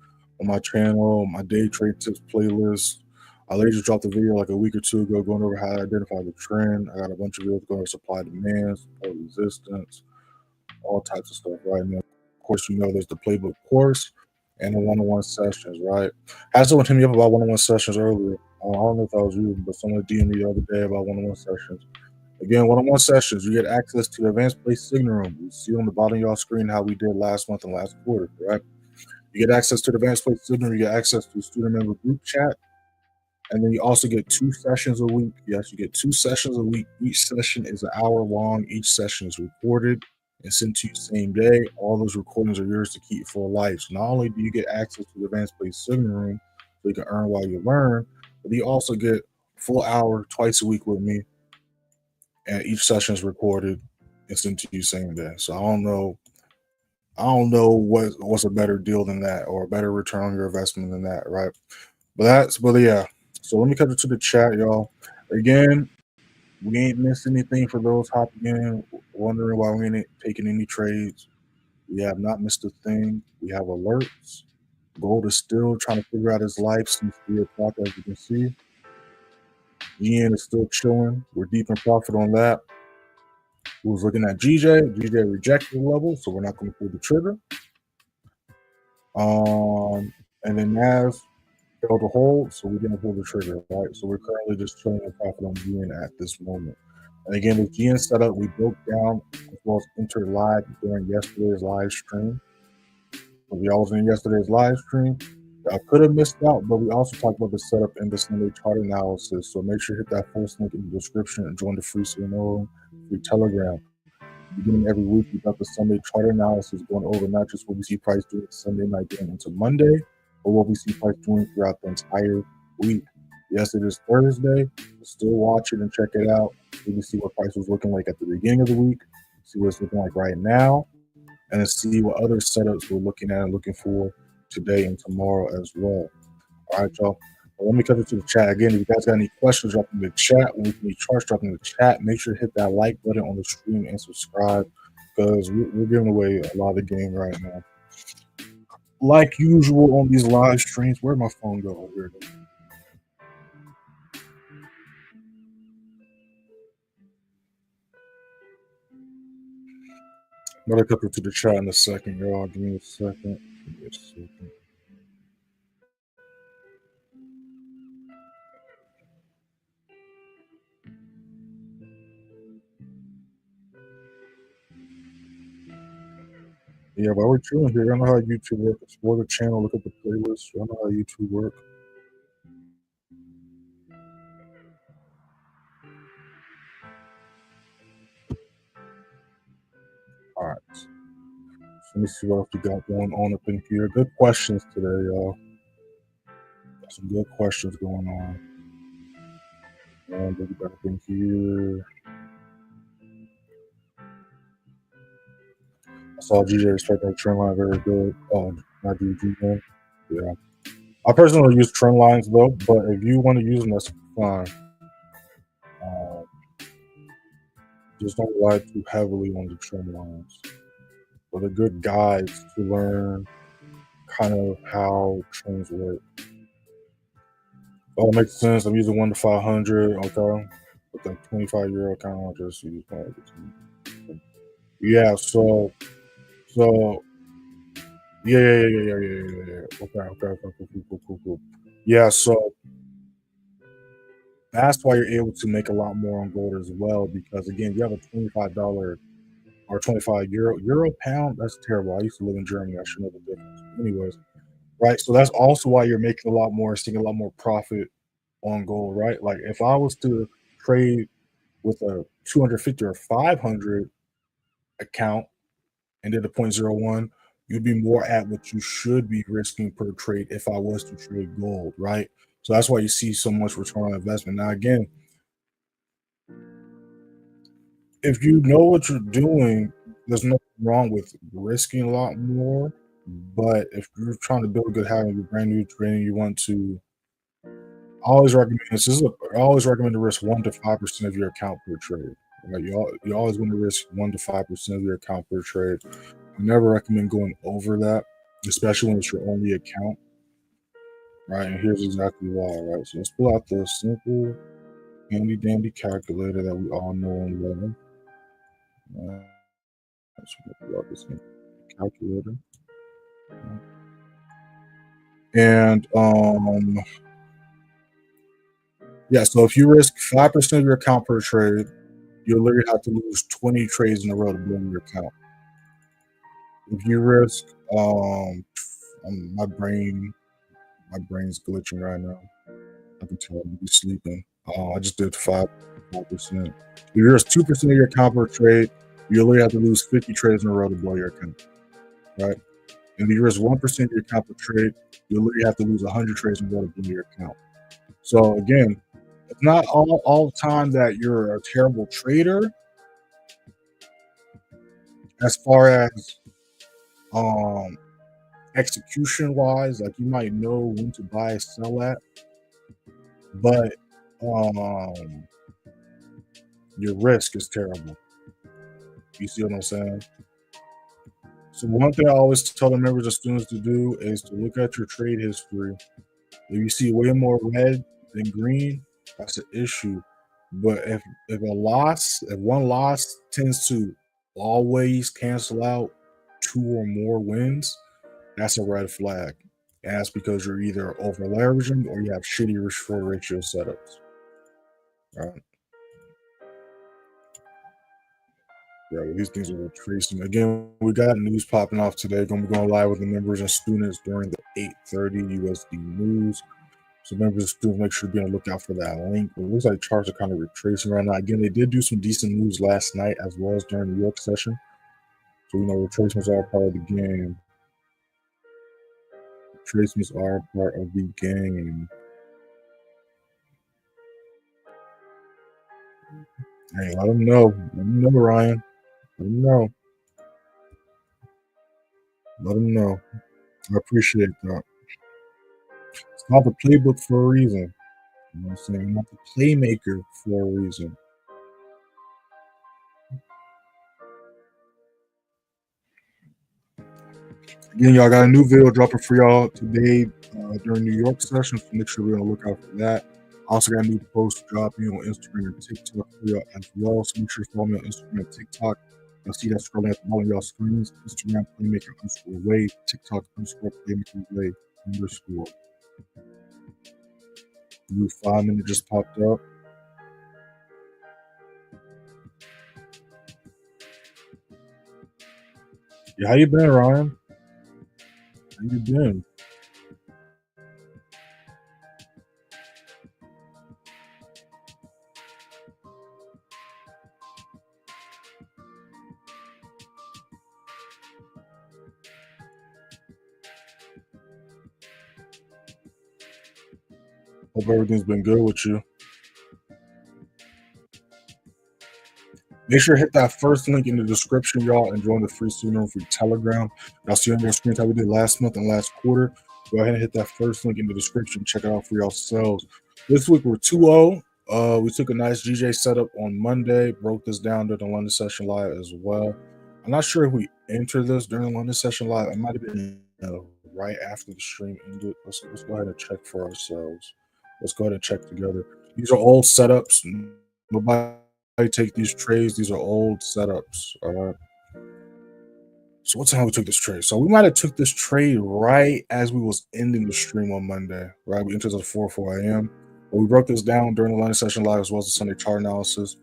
Speaker 1: on my channel, my day trade tips playlist. I literally just dropped a video like a week or two ago going over how to identify the trend. I got a bunch of videos going over supply demand, support resistance, all types of stuff, right? And then, of course, there's the playbook course and the one-on-one sessions, right? I had someone hit me up about one-on-one sessions earlier. I don't know if I was you, but someone DM'd me the other day about one-on-one sessions. Again, one-on-one sessions, you get access to the advanced play signal room. You see on the bottom of y'all screen how we did last month and last quarter, right? You get access to the advanced play signal room. You get access to the student member group chat. And then you also get 2 sessions a week. Yes, you get 2 sessions a week. Each session is an hour long. Each session is recorded and sent to you same day. All those recordings are yours to keep for life. So not only do you get access to the advanced play signal room so you can earn while you learn, but you also get a full hour twice a week with me. And each session is recorded and sent to you same day. So I don't know what's a better deal than that, or a better return on your investment than that, right? But yeah. So let me cut it to the chat, y'all. Again, we ain't missed anything for those hopping in, wondering why we ain't taking any trades. We have not missed a thing. We have alerts. Gold is still trying to figure out his life since 3 o'clock, as you can see. GN is still chilling. We're deep in profit on that. We was looking at GJ. GJ rejected the level, so we're not going to pull the trigger. And then NAS failed to hold, so we didn't pull the trigger, right? So we're currently just chilling in profit on GN at this moment. And again, with GN setup, we broke down as well as entered live during yesterday's live stream. So we all was in yesterday's live stream. I could have missed out, but we also talked about the setup in the Sunday chart analysis. So make sure you hit that first link in the description and join the free Nour, free Telegram. Beginning every week, we got the Sunday chart analysis going over not just what we see price doing Sunday night going into Monday, but what we see price doing throughout the entire week. Yes, it is Thursday. Still watch it and check it out. We can see what price was looking like at the beginning of the week, see what it's looking like right now, and then see what other setups we're looking at and looking for today and tomorrow as well. All right, y'all. Well, let me cut it to the chat again. If you guys got any questions, drop in the chat. When we can be charged, drop in the chat. Make sure to hit that like button on the stream and subscribe, because we're giving away a lot of the game right now. Like usual on these live streams, where'd my phone go? Oh, here it is. I'm gonna cut it to the chat in a second, y'all. Give me a second. Give me a second. Yeah, while we're chilling here, I know how YouTube works. Explore the channel, look at the playlist. I know how YouTube works. All right. So let me see what else we got going on up in here. Good questions today, y'all. Got some good questions going on. And we got up in here. I saw GJ starting the trend line very good. Oh, not GJ. Yeah. I personally use trend lines though, but if you want to use them, that's fine. Just don't rely too heavily on the trend lines. But they're good guides to learn kind of how trends work. Oh, it makes sense. I'm using 1 to 500. Okay. With the 25-year account, I'll just use one. Yeah. So. Yeah. Okay. Cool. Yeah. So that's why you're able to make a lot more on gold as well, because again, you have a $25 or 25 euro pound. That's terrible. I used to live in Germany. I should know the difference. Anyways, right. So that's also why you're making a lot more, seeing a lot more profit on gold, right? Like if I was to trade with a 250 or 500 account and did a 0.01, you'd be more at what you should be risking per trade if I was to trade gold, right? So that's why you see so much return on investment. Now, again, if you know what you're doing, there's nothing wrong with risking a lot more. But if you're trying to build a good habit, you're brand new trading, you want to I always recommend I always recommend to risk 1 to 5% of your account per trade. Right? You always want to risk 1 to 5% of your account per trade. I never recommend going over that, especially when it's your only account. Right, and here's exactly why. Right, so let's pull out the simple, handy dandy calculator that we all know and love. Let's pull out this calculator. And yeah, so if you risk 5% of your account per trade, you'll literally have to lose 20 trades in a row to blow your account. If you risk, my brain's glitching right now. I can tell I'm sleeping. I just did 5%. If you risk 2% of your account per trade, you literally have to lose 50 trades in a row to blow your account, right? And if you risk 1% of your account per trade, you literally have to lose 100 trades in a row to blow your account. So again, it's not all the time that you're a terrible trader. As far as execution wise, like you might know when to buy and sell at, but your risk is terrible. You see what I'm saying? So one thing I always tell the members and students to do is to look at your trade history. If you see way more red than green, that's an issue. But if one loss tends to always cancel out 2 or more wins, that's a red flag. And that's because you're either over leveraging or you have shitty risk reward ratio setups. Right? Yeah, well, these things are retracing. Again, we got news popping off today. Gonna be going live with the members and students during the 8:30 USD news. So members and students, make sure to be on the lookout for that link. It looks like charts are kind of retracing right now. Again, they did do some decent moves last night as well as during the New York session. So retracements are part of the game. Retracements are part of the game. Hey, let them know. Let them know, Ryan. Let them know. Let them know. I appreciate that. It's not the playbook for a reason. You know what I'm saying? I'm not the playmaker for a reason. Again, y'all got a new video dropping for y'all today during New York session, so make sure we're on the lookout for that. I also got a new post dropping on Instagram and TikTok for y'all as well, so make sure to follow me on Instagram and TikTok. You'll see that scrolling at the bottom of y'all screens. Instagram playmaker_wave, TikTok _playmaker_wave _. New 5-minute just popped up. Yeah, how you been, Ryan? How you been? Hope everything's been good with you. Make sure to hit that first link in the description, y'all, and join the free student room for Telegram. Y'all see on your screens how we did last month and last quarter. Go ahead and hit that first link in the description. Check it out for yourselves. This week we're 2-0. We took a nice GJ setup on Monday. Broke this down during the London session live as well. I'm not sure if we entered this during the London session live. It might have been right after the stream ended. Let's go ahead and check for ourselves. Let's go ahead and check together. These are old setups. Nobody take these trades. These are old setups. All right. So what time we took this trade? So we might have took this trade right as we was ending the stream on Monday. Right. We entered at 4 a.m. But we broke this down during the London session live as well as the Sunday chart analysis.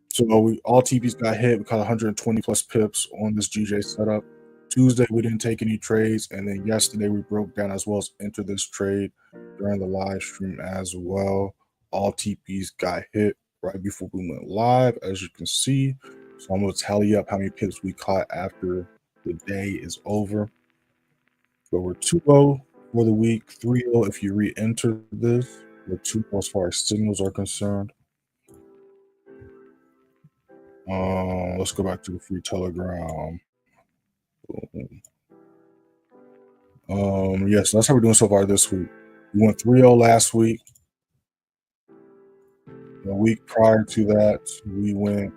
Speaker 1: So all TPs got hit. We caught 120 plus pips on this GJ setup. Tuesday we didn't take any trades, and then yesterday we broke down as well as entered this trade during the live stream as well. All TPs got hit right before we went live, as you can see. So I'm going to tally up how many pips we caught after the day is over. So we're 2-0 for the week, 3-0 if you re-enter this. We're 2-0 as far as signals are concerned. Let's go back to the free Telegram. Yes, that's how we're doing so far this week. We went 3-0 last week. The week prior to that, we went.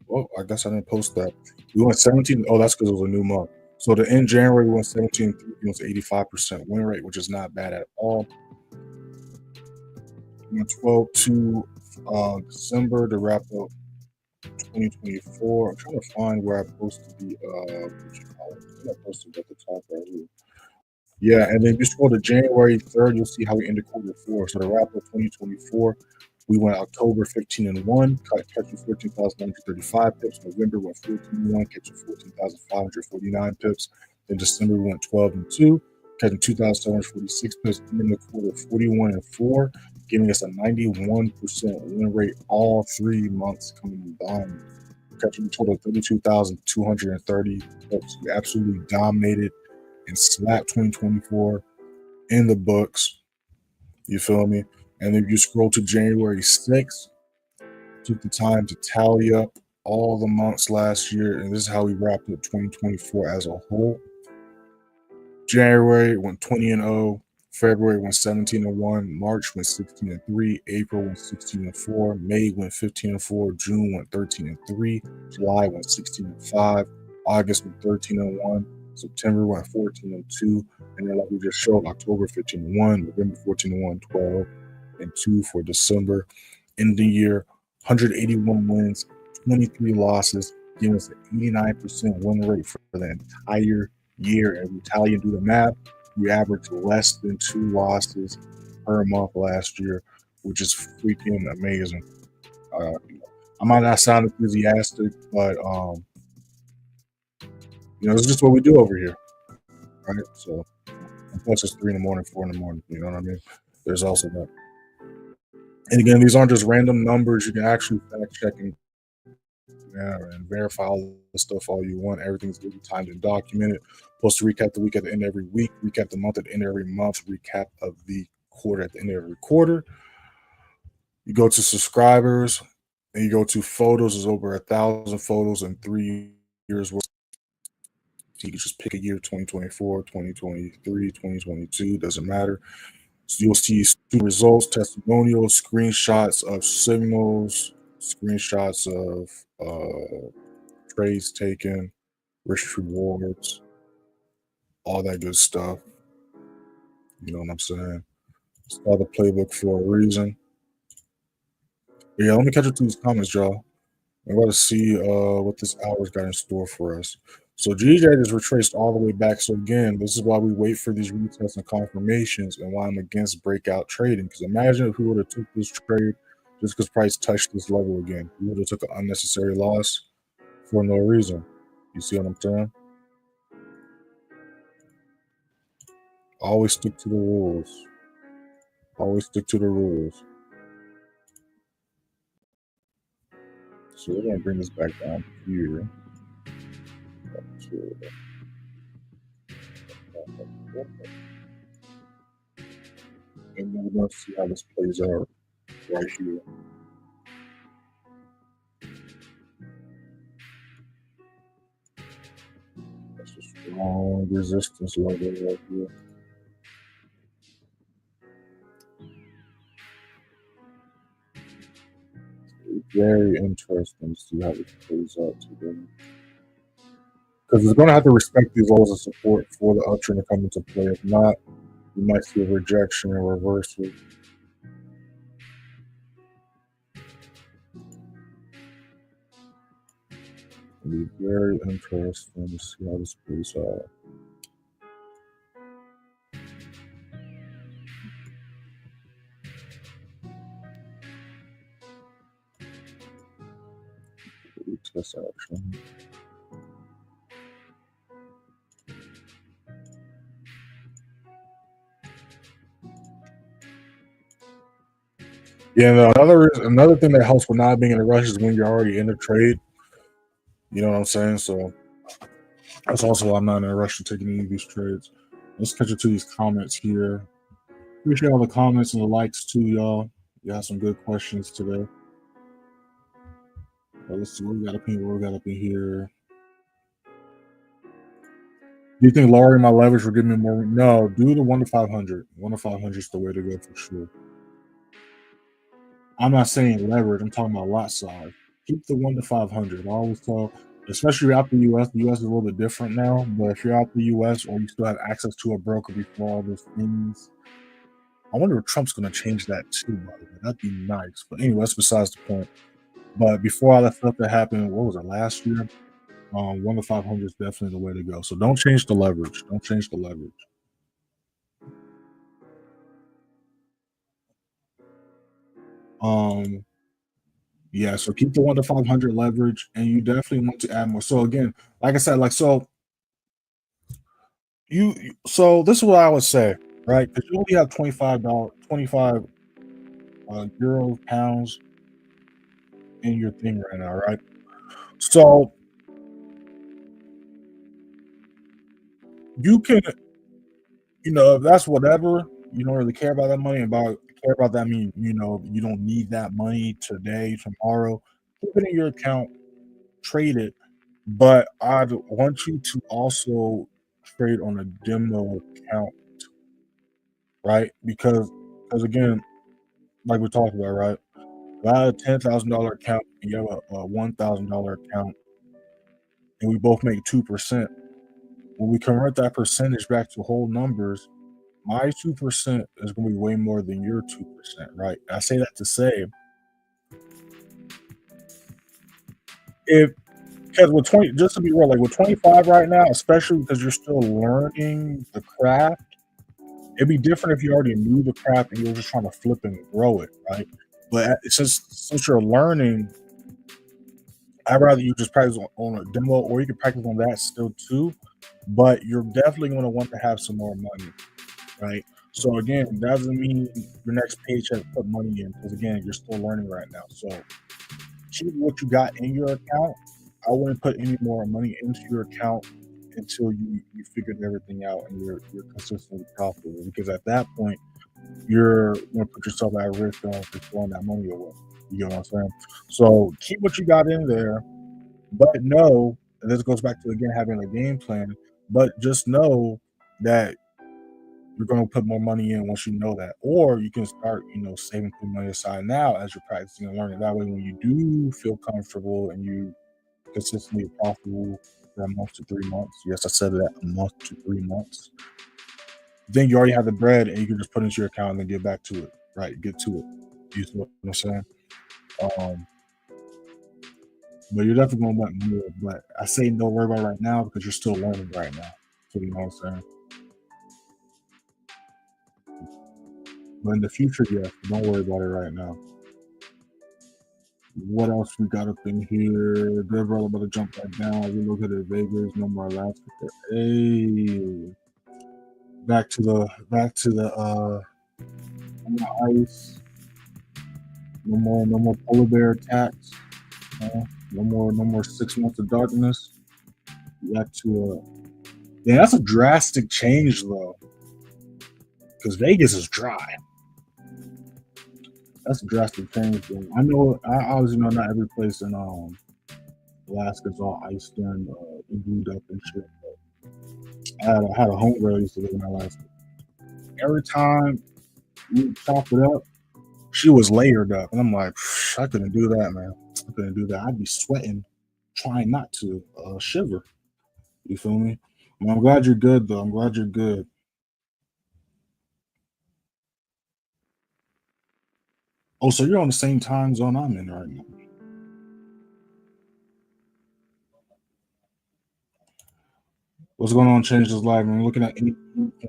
Speaker 1: Oh, I guess I didn't post that. We went 17. Oh, that's because it was a new month. So in January, we went 17. It was 85% win rate, which is not bad at all. We went 12 to December to wrap up 2024. I'm trying to find where I posted the what you call it. I think I posted at the top right here. Yeah, and then if you scroll to January 3rd, you'll see how we ended quarter 4. So to wrap up 2024, We went October 15-1, catching 14,935 pips. November went 14-1, catching 14,549 pips. Then December we went 12-2, catching 2,746 pips. In the quarter 41-4, giving us a 91% win rate all 3 months coming down. Catching a total of 32,230 pips. We absolutely dominated and slapped 2024 in the books. You feel me? And if you scroll to January 6th, took the time to tally up all the months last year, and this is how we wrapped up 2024 as a whole. January went 20-0, February went 17-1, March went 16-3, April went 16-4, May went 15-4, June went 13-3, July went 16-5, August went 13-1, September went 14-2, and then like we just showed, October 15-1, November 14-1, 12-2 for December. In the year, 181 wins, 23 losses, giving us an 89% win rate for the entire year. And we tally and do the math, we averaged less than 2 losses per month last year, which is freaking amazing. I might not sound enthusiastic, but it's just what we do over here, right? So, plus it's 3 in the morning, 4 in the morning. You know what I mean? There's also that. And again, these aren't just random numbers. You can actually fact check and verify all the stuff all you want. Everything's timed and documented. Post to recap the week at the end of every week, recap the month at the end of every month, recap of the quarter at the end of every quarter. You go to subscribers and you go to photos. There's over 1,000 photos in 3 years worth. You can just pick a year, 2024, 2023, 2022, doesn't matter. So you'll see results, testimonials, screenshots of signals, screenshots of trades taken, risk rewards, all that good stuff. You know what I'm saying? It's called the playbook for a reason. But yeah, let me catch up to these comments, y'all. I'm going to see what this hour's got in store for us. So GJ is retraced all the way back. So again, this is why we wait for these retests and confirmations, and why I'm against breakout trading. Because imagine if we would have took this trade just because price touched this level again. We would have took an unnecessary loss for no reason. You see what I'm saying? Always stick to the rules. Always stick to the rules. So we're going to bring this back down here. And then we're going to see how this plays out right here. That's a strong resistance level right here. Very interesting to see how this plays out today. Because it's going to have to respect these levels of support for the uptrend to come into play. If not, you might see a rejection and reversal. It'll be very interesting to see how this plays out. Test action. Yeah, no, another thing that helps with not being in a rush is when you're already in the trade. You know what I'm saying? So that's also why I'm not in a rush to take any of these trades. Let's catch up to these comments here. Appreciate all the comments and the likes too, y'all. You have some good questions today. Well, let's see what we got up here. What we got up in here. Do you think lowering my leverage will give me more? No, do the 1 to 500. 1 to 500 is the way to go for sure. I'm not saying leverage. I'm talking about lot size. Keep the 1 to 500. I always tell, especially out the U.S. The U.S. is a little bit different now. But if you're out the U.S. or you still have access to a broker before all those things, I wonder if Trump's going to change that too. By the way, that'd be nice. But anyway, that's besides the point. But before all that stuff that happened, what was it, last year? 1 to 500 is definitely the way to go. So don't change the leverage. Don't change the leverage. Yeah, so keep the 1 to 500 leverage, and you definitely want to add more. So again, like I said, like so this is what I would say, right? Because you only have $25, 25 euros, pounds in your thing right now, right? So you can, if that's whatever, you don't really care about that money. Care about that mean, you don't need that money today, tomorrow. Keep it in your account, trade it. But I'd want you to also trade on a demo account, right? Because again, like we talked about, right? If I have a $10,000 account and you have a $1,000 account, and we both make 2%. When we convert that percentage back to whole numbers, my 2% is going to be way more than your 2%, right? I say that to say, if because with 20, just to be real, like with 25 right now, especially because you're still learning the craft, it'd be different if you already knew the craft and you were just trying to flip and grow it, right? But since you're learning, I'd rather you just practice on a demo, or you can practice on that still too. But you're definitely going to want to have some more money, right? So again, that doesn't mean your next paycheck put money in, because again, you're still learning right now. So keep what you got in your account. I wouldn't put any more money into your account until you figured everything out and you're consistently profitable. Because at that point, you're going to put yourself at risk on throwing that money away. You know what I'm saying? So keep what you got in there, but know, and this goes back to again having a game plan. But just know that you're going to put more money in once you know that, or you can start, saving putting money aside now as you're practicing and learning. That way, when you do feel comfortable and you consistently profitable for a month to 3 months, yes, I said that, a month to 3 months, then you already have the bread and you can just put it into your account and then get back to it, right? Get to it. You see what I'm saying? Um, but you're definitely going to want more. But I say don't worry about it right now because you're still learning right now. So you know what I'm saying? But in the future, yes, don't worry about it right now. What else we got up in here? Good brother about to jump back down. We look at it, Vegas, no more Alaska. Hey, back to the ice. No more polar bear attacks. No more 6 months of darkness. Back to yeah, that's a drastic change though, because Vegas is dry. That's a drastic change. Though. I obviously know not every place in Alaska's all iced and glued up and shit. But I had a homegirl used to live in Alaska. Every time we chop it up, she was layered up, and I'm like, I couldn't do that, man. I couldn't do that. I'd be sweating, trying not to shiver. You feel me? Well, I'm glad you're good, though. I'm glad you're good. Oh, so you're on the same time zone I'm in right now. What's going on? Change this live. I'm looking at 8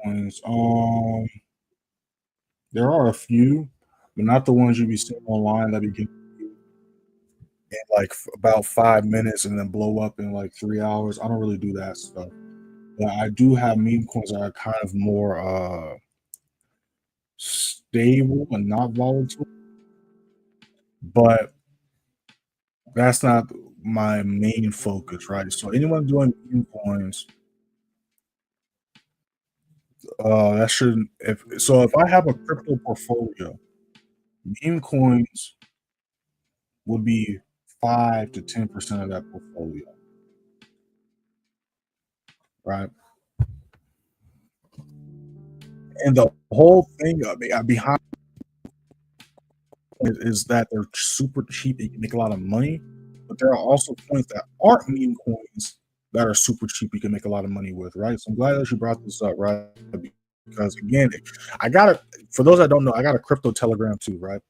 Speaker 1: coins. There are a few, but not the ones you be seeing online that begin in like about 5 minutes and then blow up in like 3 hours. I don't really do that stuff. But I do have meme coins that are kind of more stable and not volatile. But that's not my main focus, right? So anyone doing meme coins, that shouldn't. If I have a crypto portfolio, meme coins would be 5 to 10% of that portfolio, right? And the whole thing behind it is that they're super cheap. You can make a lot of money, but there are also coins that aren't meme coins that are super cheap. You can make a lot of money with, right? So I'm glad that you brought this up, right? Because again, I got it. For those that don't know, I got a crypto telegram too, right?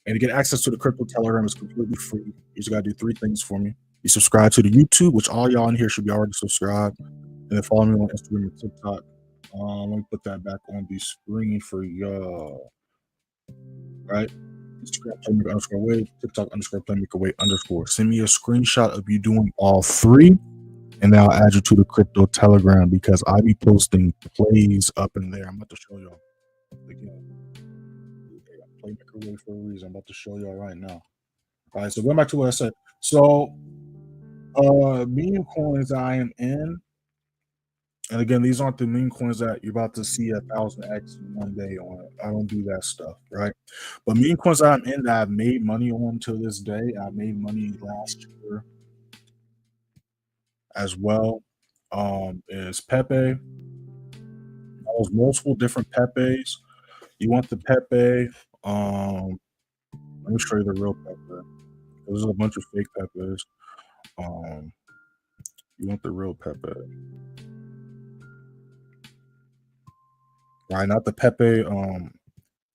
Speaker 1: And to get access to the crypto telegram is completely free. You just got to do 3 things for me. You subscribe to the YouTube, which all y'all in here should be already subscribed, and then follow me on Instagram and TikTok. Let me put that back on the screen for y'all. Right. Instagram playmaker underscore wave, TikTok underscore playmaker wave underscore. Send me a screenshot of you doing all three, and then I'll add you to the crypto Telegram because I be posting plays up in there. I'm about to show y'all. Again, playmaker wave for a reason. I'm about to show y'all right now. All right, so going back to what I said. So, meme coins I am in, and again, these aren't the meme coins that you're about to see 1,000x in one day on. I don't do that stuff, right? But meme coins I'm in that I've made money on to this day. I made money last year as well. Is Pepe. There's multiple different Pepes. You want the Pepe? Let me show you the real Pepe. There's a bunch of fake Pepes. You want the real Pepe. Right, not the Pepe,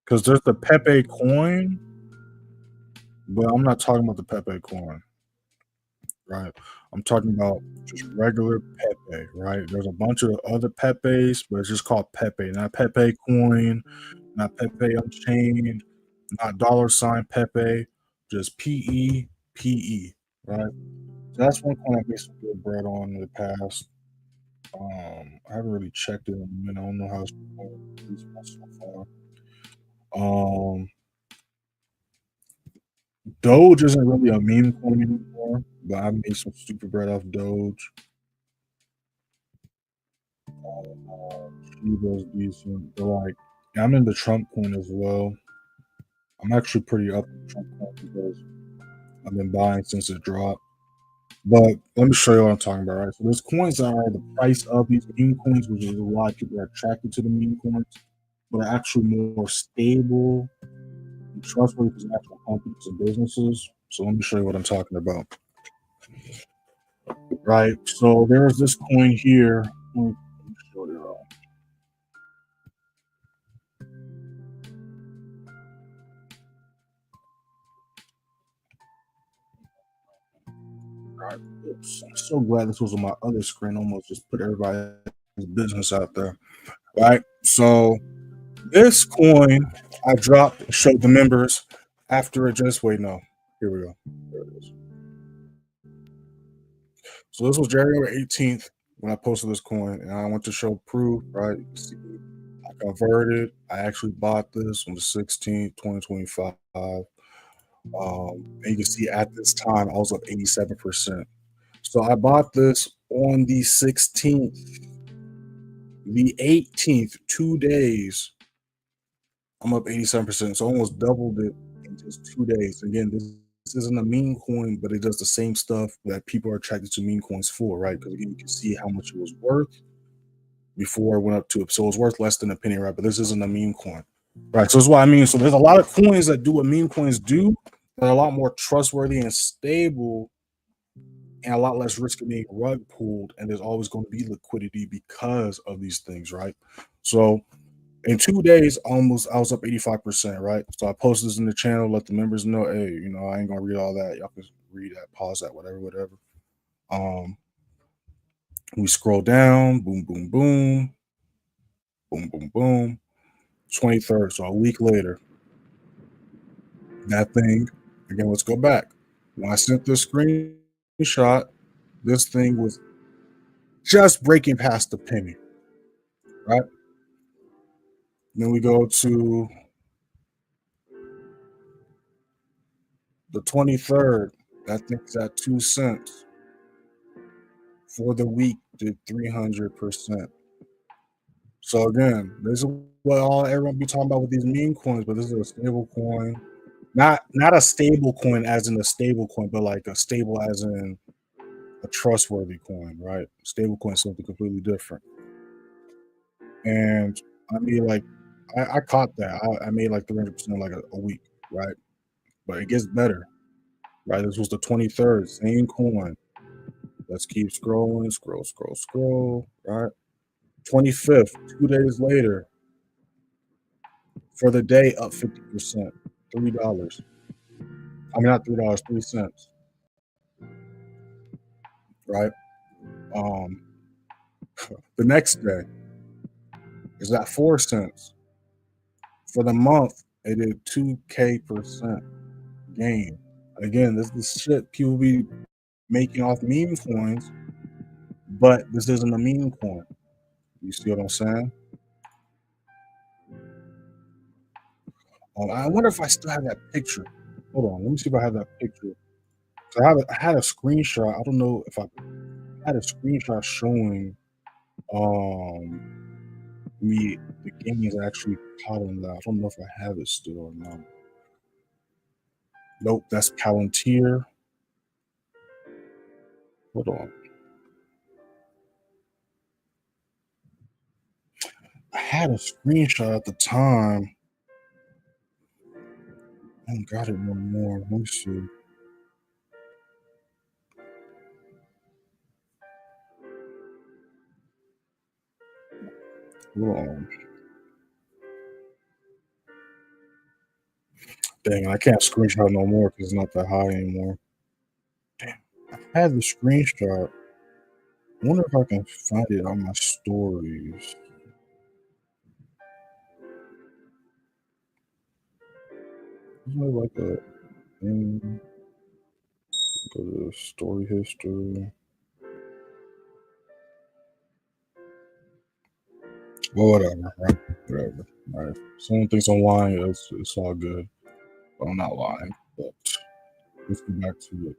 Speaker 1: because there's the Pepe coin, but I'm not talking about the Pepe coin, right? I'm talking about just regular Pepe, right? There's a bunch of other Pepes, but it's just called Pepe, not Pepe coin, not Pepe Unchained, not $ Pepe, just PEPE, right? So that's one coin I made some good bread on in the past. I haven't really checked it in a minute. I don't know how it's going so far. Doge isn't really a meme coin anymore, but I made some stupid bread off Doge. Shiba's decent. But like, I'm in the Trump coin as well. I'm actually pretty up in Trump coin because I've been buying since it dropped. But let me show you what I'm talking about, right? So there's coins that are the price of these meme coins, which is why people are attracted to the meme coins, but are actually more stable and trustworthy as actual companies and businesses. So let me show you what I'm talking about. Right. So there's this coin here. Let me show you all. Right. Oops. I'm so glad this was on my other screen. Almost just put everybody's business out there. Right. So this coin I dropped, showed the members after it just wait. No, here we go. There it is. So this was January 18th when I posted this coin, and I went to show proof. Right. You see, I converted. I actually bought this on the 16th, 2025. And you can see at this time I was up 87%. So I bought this on the 16th, the 18th, 2 days. I'm up 87%. So almost doubled it in just 2 days. Again, this isn't a meme coin, but it does the same stuff that people are attracted to meme coins for, right? Because again, you can see how much it was worth before it went up to it. So it was worth less than a penny, right? But this isn't a meme coin. Right. So that's what I mean. So there's a lot of coins that do what meme coins do that are a lot more trustworthy and stable and a lot less risk of being rug pulled. And there's always going to be liquidity because of these things, right? So in 2 days, I was up 85%, right? So I posted this in the channel, let the members know, hey, I ain't gonna read all that. Y'all can read that, pause that, whatever. We scroll down, boom, boom, boom, boom, boom, boom. 23rd, so a week later, that thing, again, let's go back. When I sent this screenshot, this thing was just breaking past the penny, right? Then we go to the 23rd, that thing's at 2 cents. For the week, did 300%. So again, this is what everyone be talking about with these meme coins, but this is a stable coin. Not a stable coin as in a stable coin, but like a stable as in a trustworthy coin, right? Stable coin is something completely different. And I mean, like, I caught that. I made like 300% like a week, right? But it gets better, right? This was the 23rd, same coin. Let's keep scrolling, scroll, right? 25th, 2 days later, for the day up 50%, $3. I mean, not $3, 3 cents, right? The next day is at 4 cents. For the month, It did 2K% gain. Again, this is shit people be making off meme coins, but this isn't a meme coin. You see what I'm saying? I wonder if I still have that picture. Hold on, let me see if I have that picture. So I had a screenshot. I don't know if I had a screenshot showing me the gains actually caught on that. I don't know if I have it still or not. Nope, that's Palantir. Hold on. I had a screenshot at the time. I don't got it no more. Let me see. Hold on. Dang, I can't screenshot no more because it's not that high anymore. Damn, I had the screenshot. I wonder if I can find it on my stories. Is there like a thing? Go to story history. Well, whatever, right? Whatever. All right. Someone thinks I'm lying. It's all good. But I'm not lying. But let's go back to it.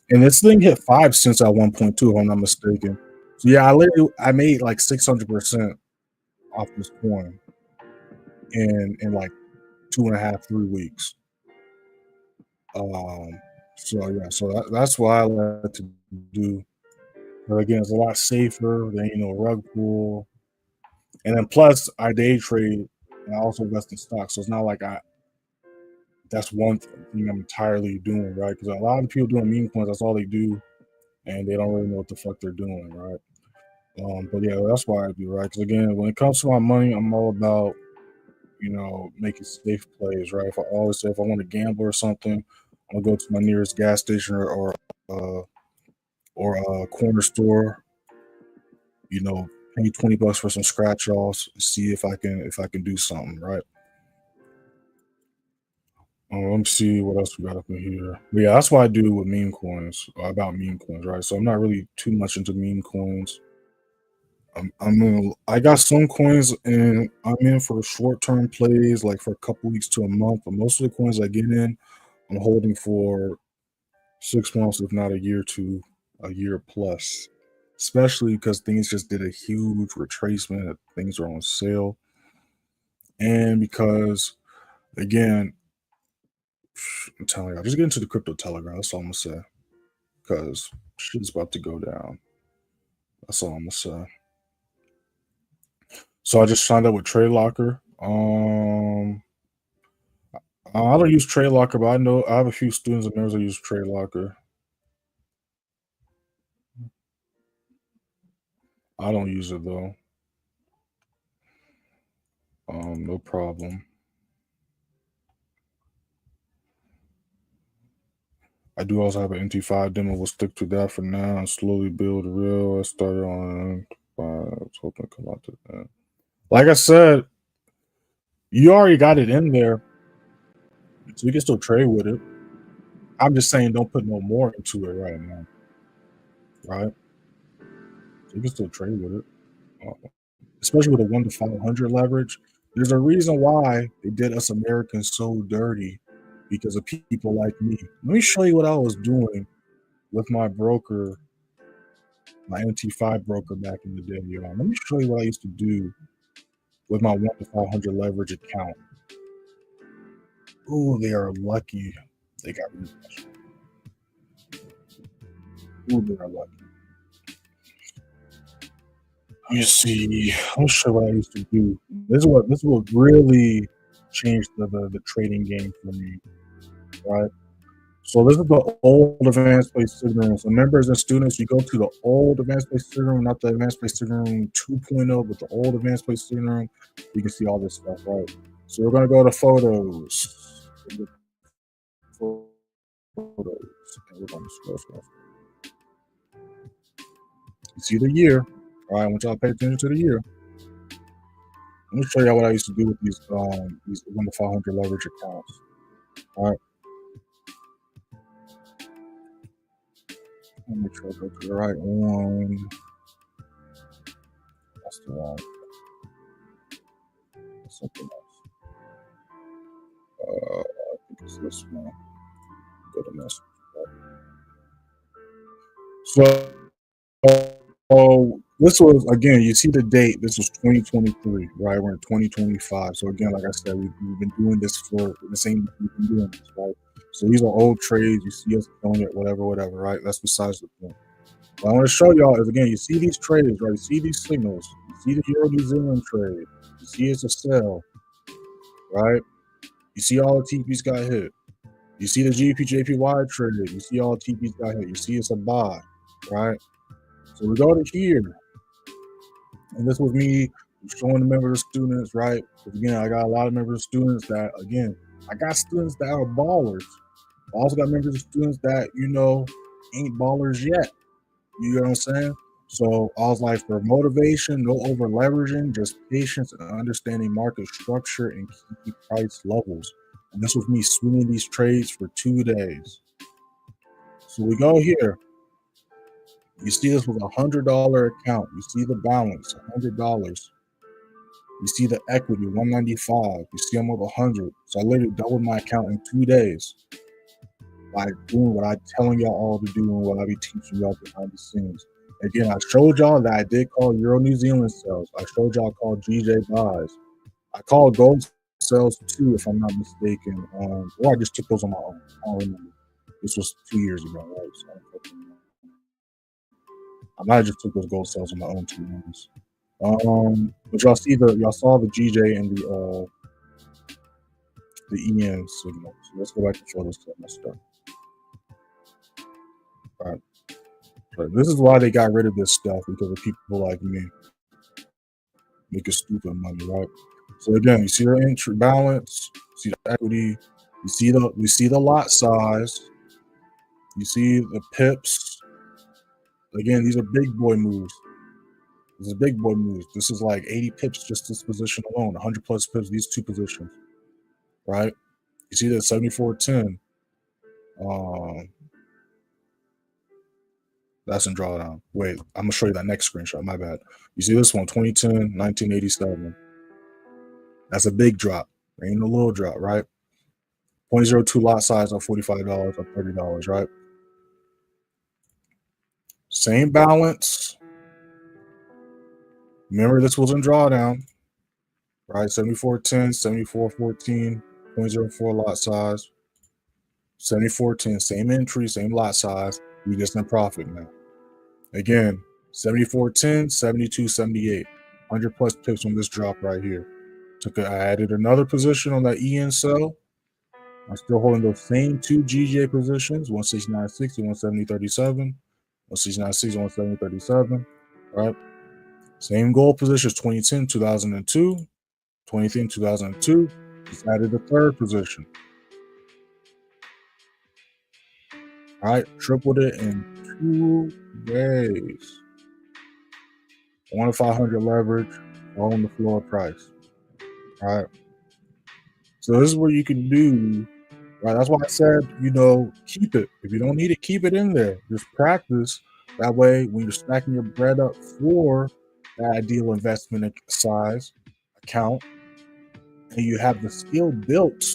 Speaker 1: And this thing hit 5 cents at 1.2, if I'm not mistaken. So yeah, I made like 600% off this coin in like 2.5, 3 weeks. So yeah, so that's why I like to do. But again, it's a lot safer than rug pool. And then plus I day trade and I also invest in stocks. So it's not like that's one thing I'm entirely doing, right? Because a lot of people doing meme coins, that's all they do, and they don't really know what the fuck they're doing, right? But yeah, that's why I do, right? Because again, when it comes to my money, I'm all about making safe plays, right? If I always say if I want to gamble or something, I'm gonna go to my nearest gas station or a corner store, pay $20 for some scratch offs, see if I can do something, right? Let me see what else we got up in here. But yeah, that's what I do with meme coins, about meme coins, right? So I'm not really too much into meme coins. I got some coins and I'm in for short term plays, like for a couple weeks to a month. But most of the coins I get in, I'm holding for 6 months, if not a year to a year plus. Especially because things just did a huge retracement. Things are on sale, and because again, I'm telling you, I just get into the crypto telegram. That's all I'm gonna say. Because shit's about to go down. That's all I'm gonna say. So I just signed up with Trade Locker. I don't use Trade Locker, but I know I have a few students of theirs that use Trade Locker. I don't use it though. No problem. I do also have an NT5 demo. We'll stick to that for now and slowly build real. I started on. I was hoping to come out to that. Like I said, you already got it in there, so you can still trade with it. I'm just saying, don't put no more into it right now, right? So you can still trade with it, especially with a 1 to 500 leverage. There's a reason why they did us Americans so dirty because of people like me. Let me show you what I was doing with my broker, my NT5 broker back in the day, y'all. Let me show you what I used to do with my 1 to 500 leverage account. Oh, they are lucky they got rid of that. Oh, they are lucky. You see, I'll show you what I used to do. This is what really changed the trading game for me, right? So this is the old advanced base sitting room. So members and students, you go to the old advanced base sitting room, not the advanced base sitting room 2.0, but the old advanced base sitting room. You can see all this stuff, right? So we're gonna go to photos. And we're gonna scroll. You see the year, All right, I want y'all to pay attention to the year. Let me show y'all what I used to do with these 1 to 500 leverage accounts. All right. Let me make sure I go to the right one. That's the wrong. That's something else. I think it's this one. Go to message. So this was, again, you see the date. This was 2023, right? We're in 2025. So again, like I said, we've been doing this for the same. We've been doing this, right? So these are old trades. You see us killing it, whatever, right? That's besides the point. What I want to show y'all is, again, you see these trades, right? You see these signals. You see the Euro New Zealand trade. You see it's a sell, right? You see all the TPs got hit. You see the GBPJPY trade. You see all the TPs got hit. You see it's a buy, right? So we go to here, and this was me showing the members of students, right? Because again, I got a lot of members of students that, again, I got students that are ballers. I also got members of students that, ain't ballers yet. You know what I'm saying? So I was like, for motivation, no over leveraging, just patience and understanding market structure and key price levels. And this was me swinging these trades for 2 days. So we go here. You see this was $100 account. You see the balance, $100. You see the equity, 195. You see I'm over 100. So I literally doubled my account in 2 days by doing what I'm telling y'all all to do and what I be teaching y'all behind the scenes. Again, I showed y'all that I did call Euro New Zealand sales. I showed y'all I called GJ buys. I called gold sales too, if I'm not mistaken. Or I just took those on my own. I don't remember. This was 2 years ago, right? So I might have just took those gold sales on my own, to be honest. But y'all saw the GJ and the EN signal. So let's go back and show this to my stuff. All right. So this is why they got rid of this stuff, because of people like me making stupid money, right? So again, you see the entry balance, you see the equity, you see the lot size, you see the pips. Again, these are big boy moves. This is big boy moves. This is like 80 pips just this position alone, 100 plus pips, these two positions, right? You see that 74.10. That's in drawdown. Wait, I'm gonna show you that next screenshot. My bad. You see this one, 2010, 1987. That's a big drop. Ain't a little drop, right? 0.02 lot size of $45 or $30, right? Same balance. Remember, this was in drawdown, right? 74.10, 74.14, 0.04 lot size. 74.10, same entry, same lot size. We just in profit now. Again, 74.10, 72.78. 100 plus pips on this drop right here. I added another position on that EN sell. I'm still holding those same two GJ positions, 169.60, 170.37, 169.60, 170.37, right? Same goal positions, 2010, 2002, 2010, 2002. Just added a third position. All right, tripled it in 2 days. 1 to 500 leverage, all on the floor price. All right. So this is what you can do. Right. That's why I said, keep it. If you don't need it, keep it in there. Just practice. That way, when you're stacking your bread up for that ideal investment size account, and you have the skill built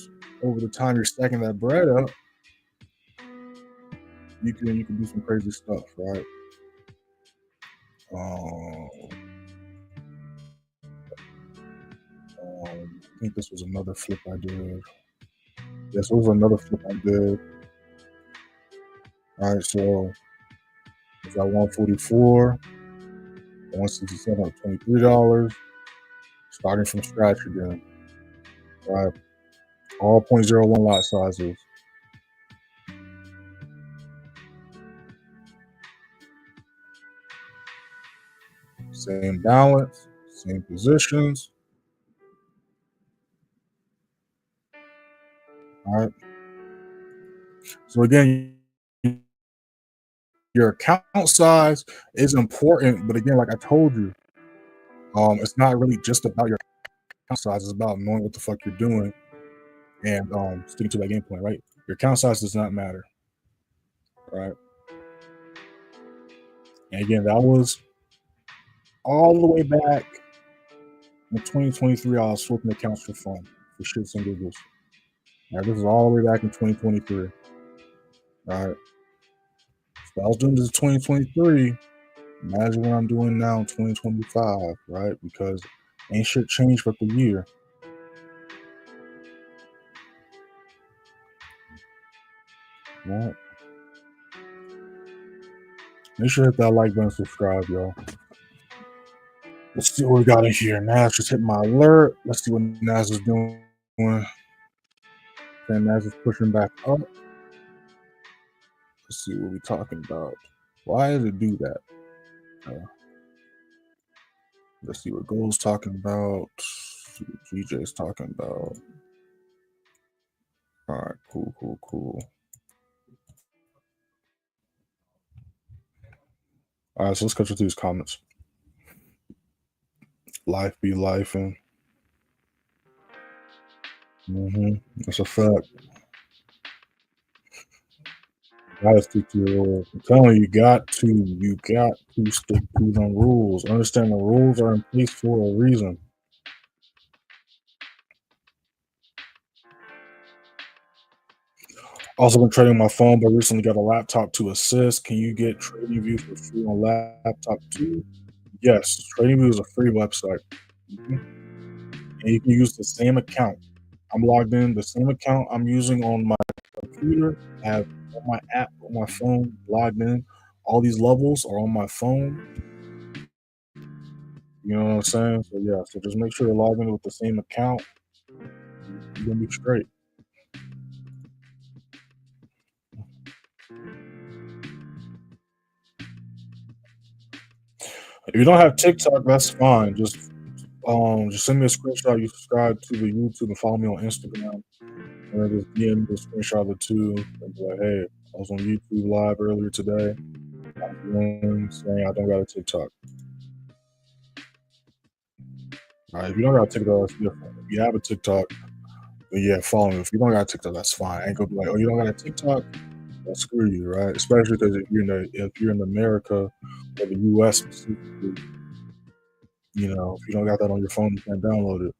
Speaker 1: over the time you're stacking that bread up, you can do some crazy stuff, right? I think this was another flip I did. Yes, it was another flip I did. All right, so we got 144, 167, $23, starting from scratch again. All right, all 0.01 lot sizes. Same balance, same positions. All right. So again, your account size is important, but again, like I told you, it's not really just about your account size. It's about knowing what the fuck you're doing and sticking to that game plan, right? Your account size does not matter, right? And again, that was all the way back in 2023. I was flipping accounts for fun, for shits and giggles. All right, this is all the way back in 2023. All right, so I was doing this in 2023. Imagine what I'm doing now in 2025, right? Because ain't shit changed but the year. Right? Make sure to hit that like button, subscribe, y'all. Let's see what we got in here. Nas just hit my alert. Let's see what Nas is doing. Okay, Nas is pushing back up. Let's see what we're talking about. Why does it do that? Let's see what Gold's talking about. See what GJ's talking about. All right, cool. All right, so let's cut through these comments. Life be life, and that's a fact. Gotta stick to your rules. I'm telling you, you got to stick to them rules. Understand the rules are in place for a reason. Also been trading my phone, but recently got a laptop to assist. Can you get TradingView for free on laptop too? Yes, TradingView is a free website. And you can use the same account. I'm logged in, the same account I'm using on my computer. I have on my app on my phone logged in. All these levels are on my phone. You know what I'm saying? So yeah, so just make sure to log in with the same account. You're gonna be straight. If you don't have TikTok, that's fine. Just send me a screenshot. You subscribe to the YouTube and follow me on Instagram. And then just DM me a screenshot of the two and be like, hey, I was on YouTube live earlier today. I'm saying I don't got a TikTok. All right, if you don't got a TikTok, that's different. If you have a TikTok, then yeah, follow me. If you don't got a TikTok, that's fine. I ain't gonna be like, oh, you don't got a TikTok? Well, screw you, right? Especially because if you're in America or the US specifically, you know, if you don't got that on your phone, you can't download it.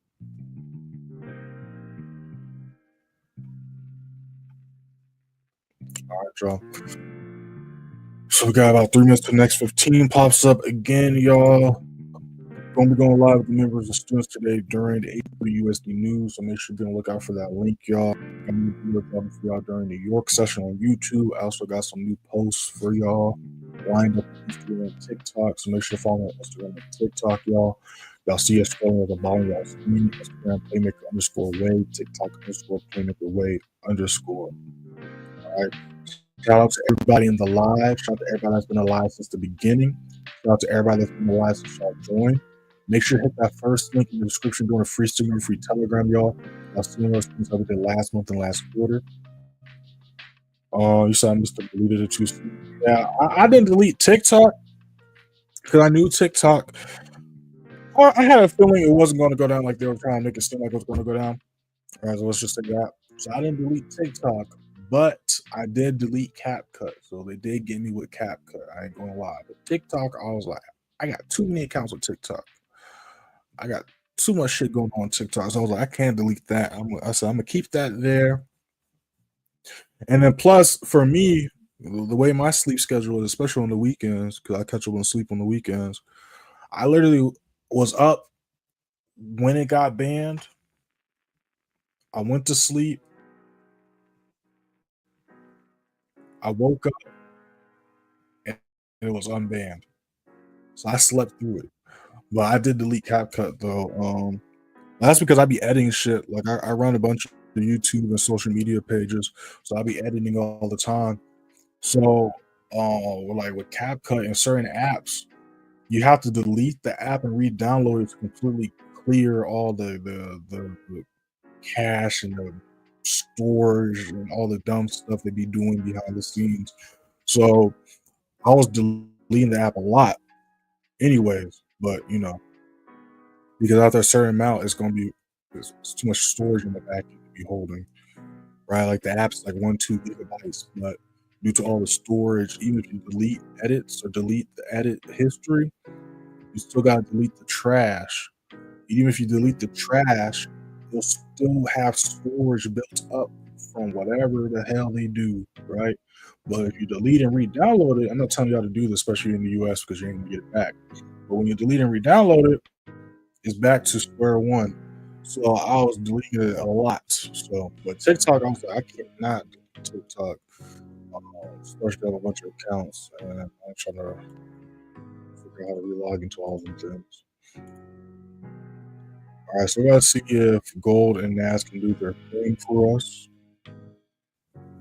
Speaker 1: All right, y'all. So we got about 3 minutes to the next 15 pops up again, y'all. Gonna be going live with the members and students today during the 8:30 USD news. So make sure you're gonna look out for that link, y'all. I'm gonna be looking for y'all during the York session on YouTube. I also got some new posts for y'all lined up on Instagram and TikTok. So make sure to follow me on Instagram and TikTok, y'all. Y'all see us scrolling at the bottom of y'all screen. Instagram playmaker_Wade, TikTok _playmaker Wade _. All right. Shout out to everybody in the live. Shout out to everybody that's been alive since the beginning. Shout out to everybody that's been alive since y'all joined. Make sure to hit that first link in the description during a free signal, free Telegram, y'all. I'll see those things that we did last month and last quarter. You saw Mr. deleted it too soon. Yeah, I didn't delete TikTok because I knew TikTok. I had a feeling it wasn't going to go down like they were trying to make it seem like it was going to go down. All right, so let's just say that. So I didn't delete TikTok, but I did delete CapCut. So they did get me with CapCut. I ain't gonna lie. But TikTok, I was like, I got too many accounts with TikTok. I got too much shit going on TikTok. So I was like, I can't delete that. I said, I'm gonna keep that there. And then plus for me, the way my sleep schedule is, especially on the weekends, because I catch up on sleep on the weekends, I literally was up when it got banned. I went to sleep. I woke up and it was unbanned. So I slept through it. But I did delete CapCut though. That's because I be editing shit. Like I run a bunch of YouTube and social media pages, so I be editing all the time. So, like with CapCut and certain apps, you have to delete the app and re-download it to completely clear all the cache and the storage and all the dumb stuff they be doing behind the scenes. So I was deleting the app a lot anyways, but you know, because after a certain amount, it's going to be, it's too much storage in the back you can be holding, right? Like the app's like 1-2 gigabytes, but due to all the storage, even if you delete edits or delete the edit history, you still got to delete the trash. Even if you delete the trash, you'll still have storage built up from whatever the hell they do, right? But if you delete and re-download it, I'm not telling you how to do this, especially in the US, because you ain't gonna get it back. But when you delete and re-download it, it's back to square one. So I was deleting it a lot. So, but TikTok, I was like, I cannot delete TikTok, especially on a bunch of accounts, and I'm trying to figure out how to relog into all of them things. All right, so we're gonna see if gold and NAS can do their thing for us.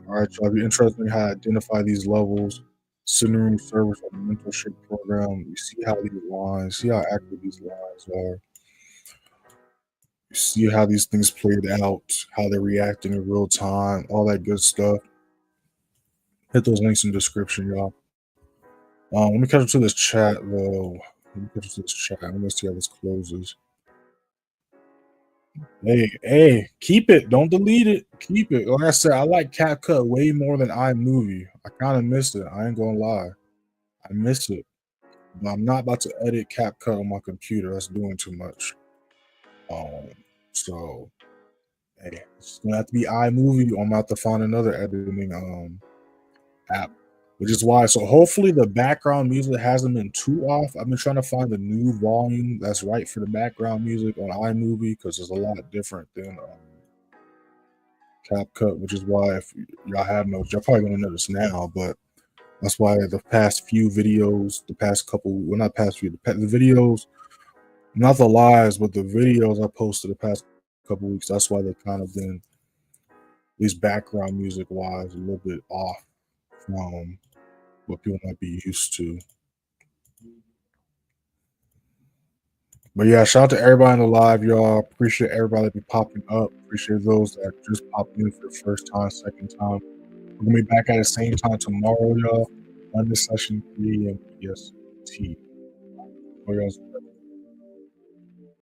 Speaker 1: All right, y'all, if you're interested in how to identify these levels, sitting room service or mentorship program, you see how these lines, see how active these lines are. You see how these things played out, how they're reacting in real time, all that good stuff. Hit those links in the description, y'all. Let me catch up to this chat, though. Let me catch up to this chat. Let me see how this closes. Hey, keep it. Don't delete it. Keep it. Like I said, I like CapCut way more than iMovie. I kind of miss it. I ain't gonna lie. I miss it. But I'm not about to edit CapCut on my computer. That's doing too much. So hey, it's gonna have to be iMovie, or I'm gonna have to find another editing app. Which is why, so hopefully the background music hasn't been too off. I've been trying to find the new volume that's right for the background music on iMovie, because it's a lot different than CapCut, which is why if y'all have noticed, y'all probably gonna notice now, but that's why the past few videos, the past couple, well, not past few, the videos, not the lives, but the videos I posted the past couple weeks, that's why they've kind of been, at least background music wise, a little bit off from what people might be used to. But yeah, shout out to everybody in the live, y'all. Appreciate everybody that be popping up. Appreciate those that just popped in for the first time, second time. We're gonna be back at the same time tomorrow, y'all. Monday session 3 and PST. For y'all's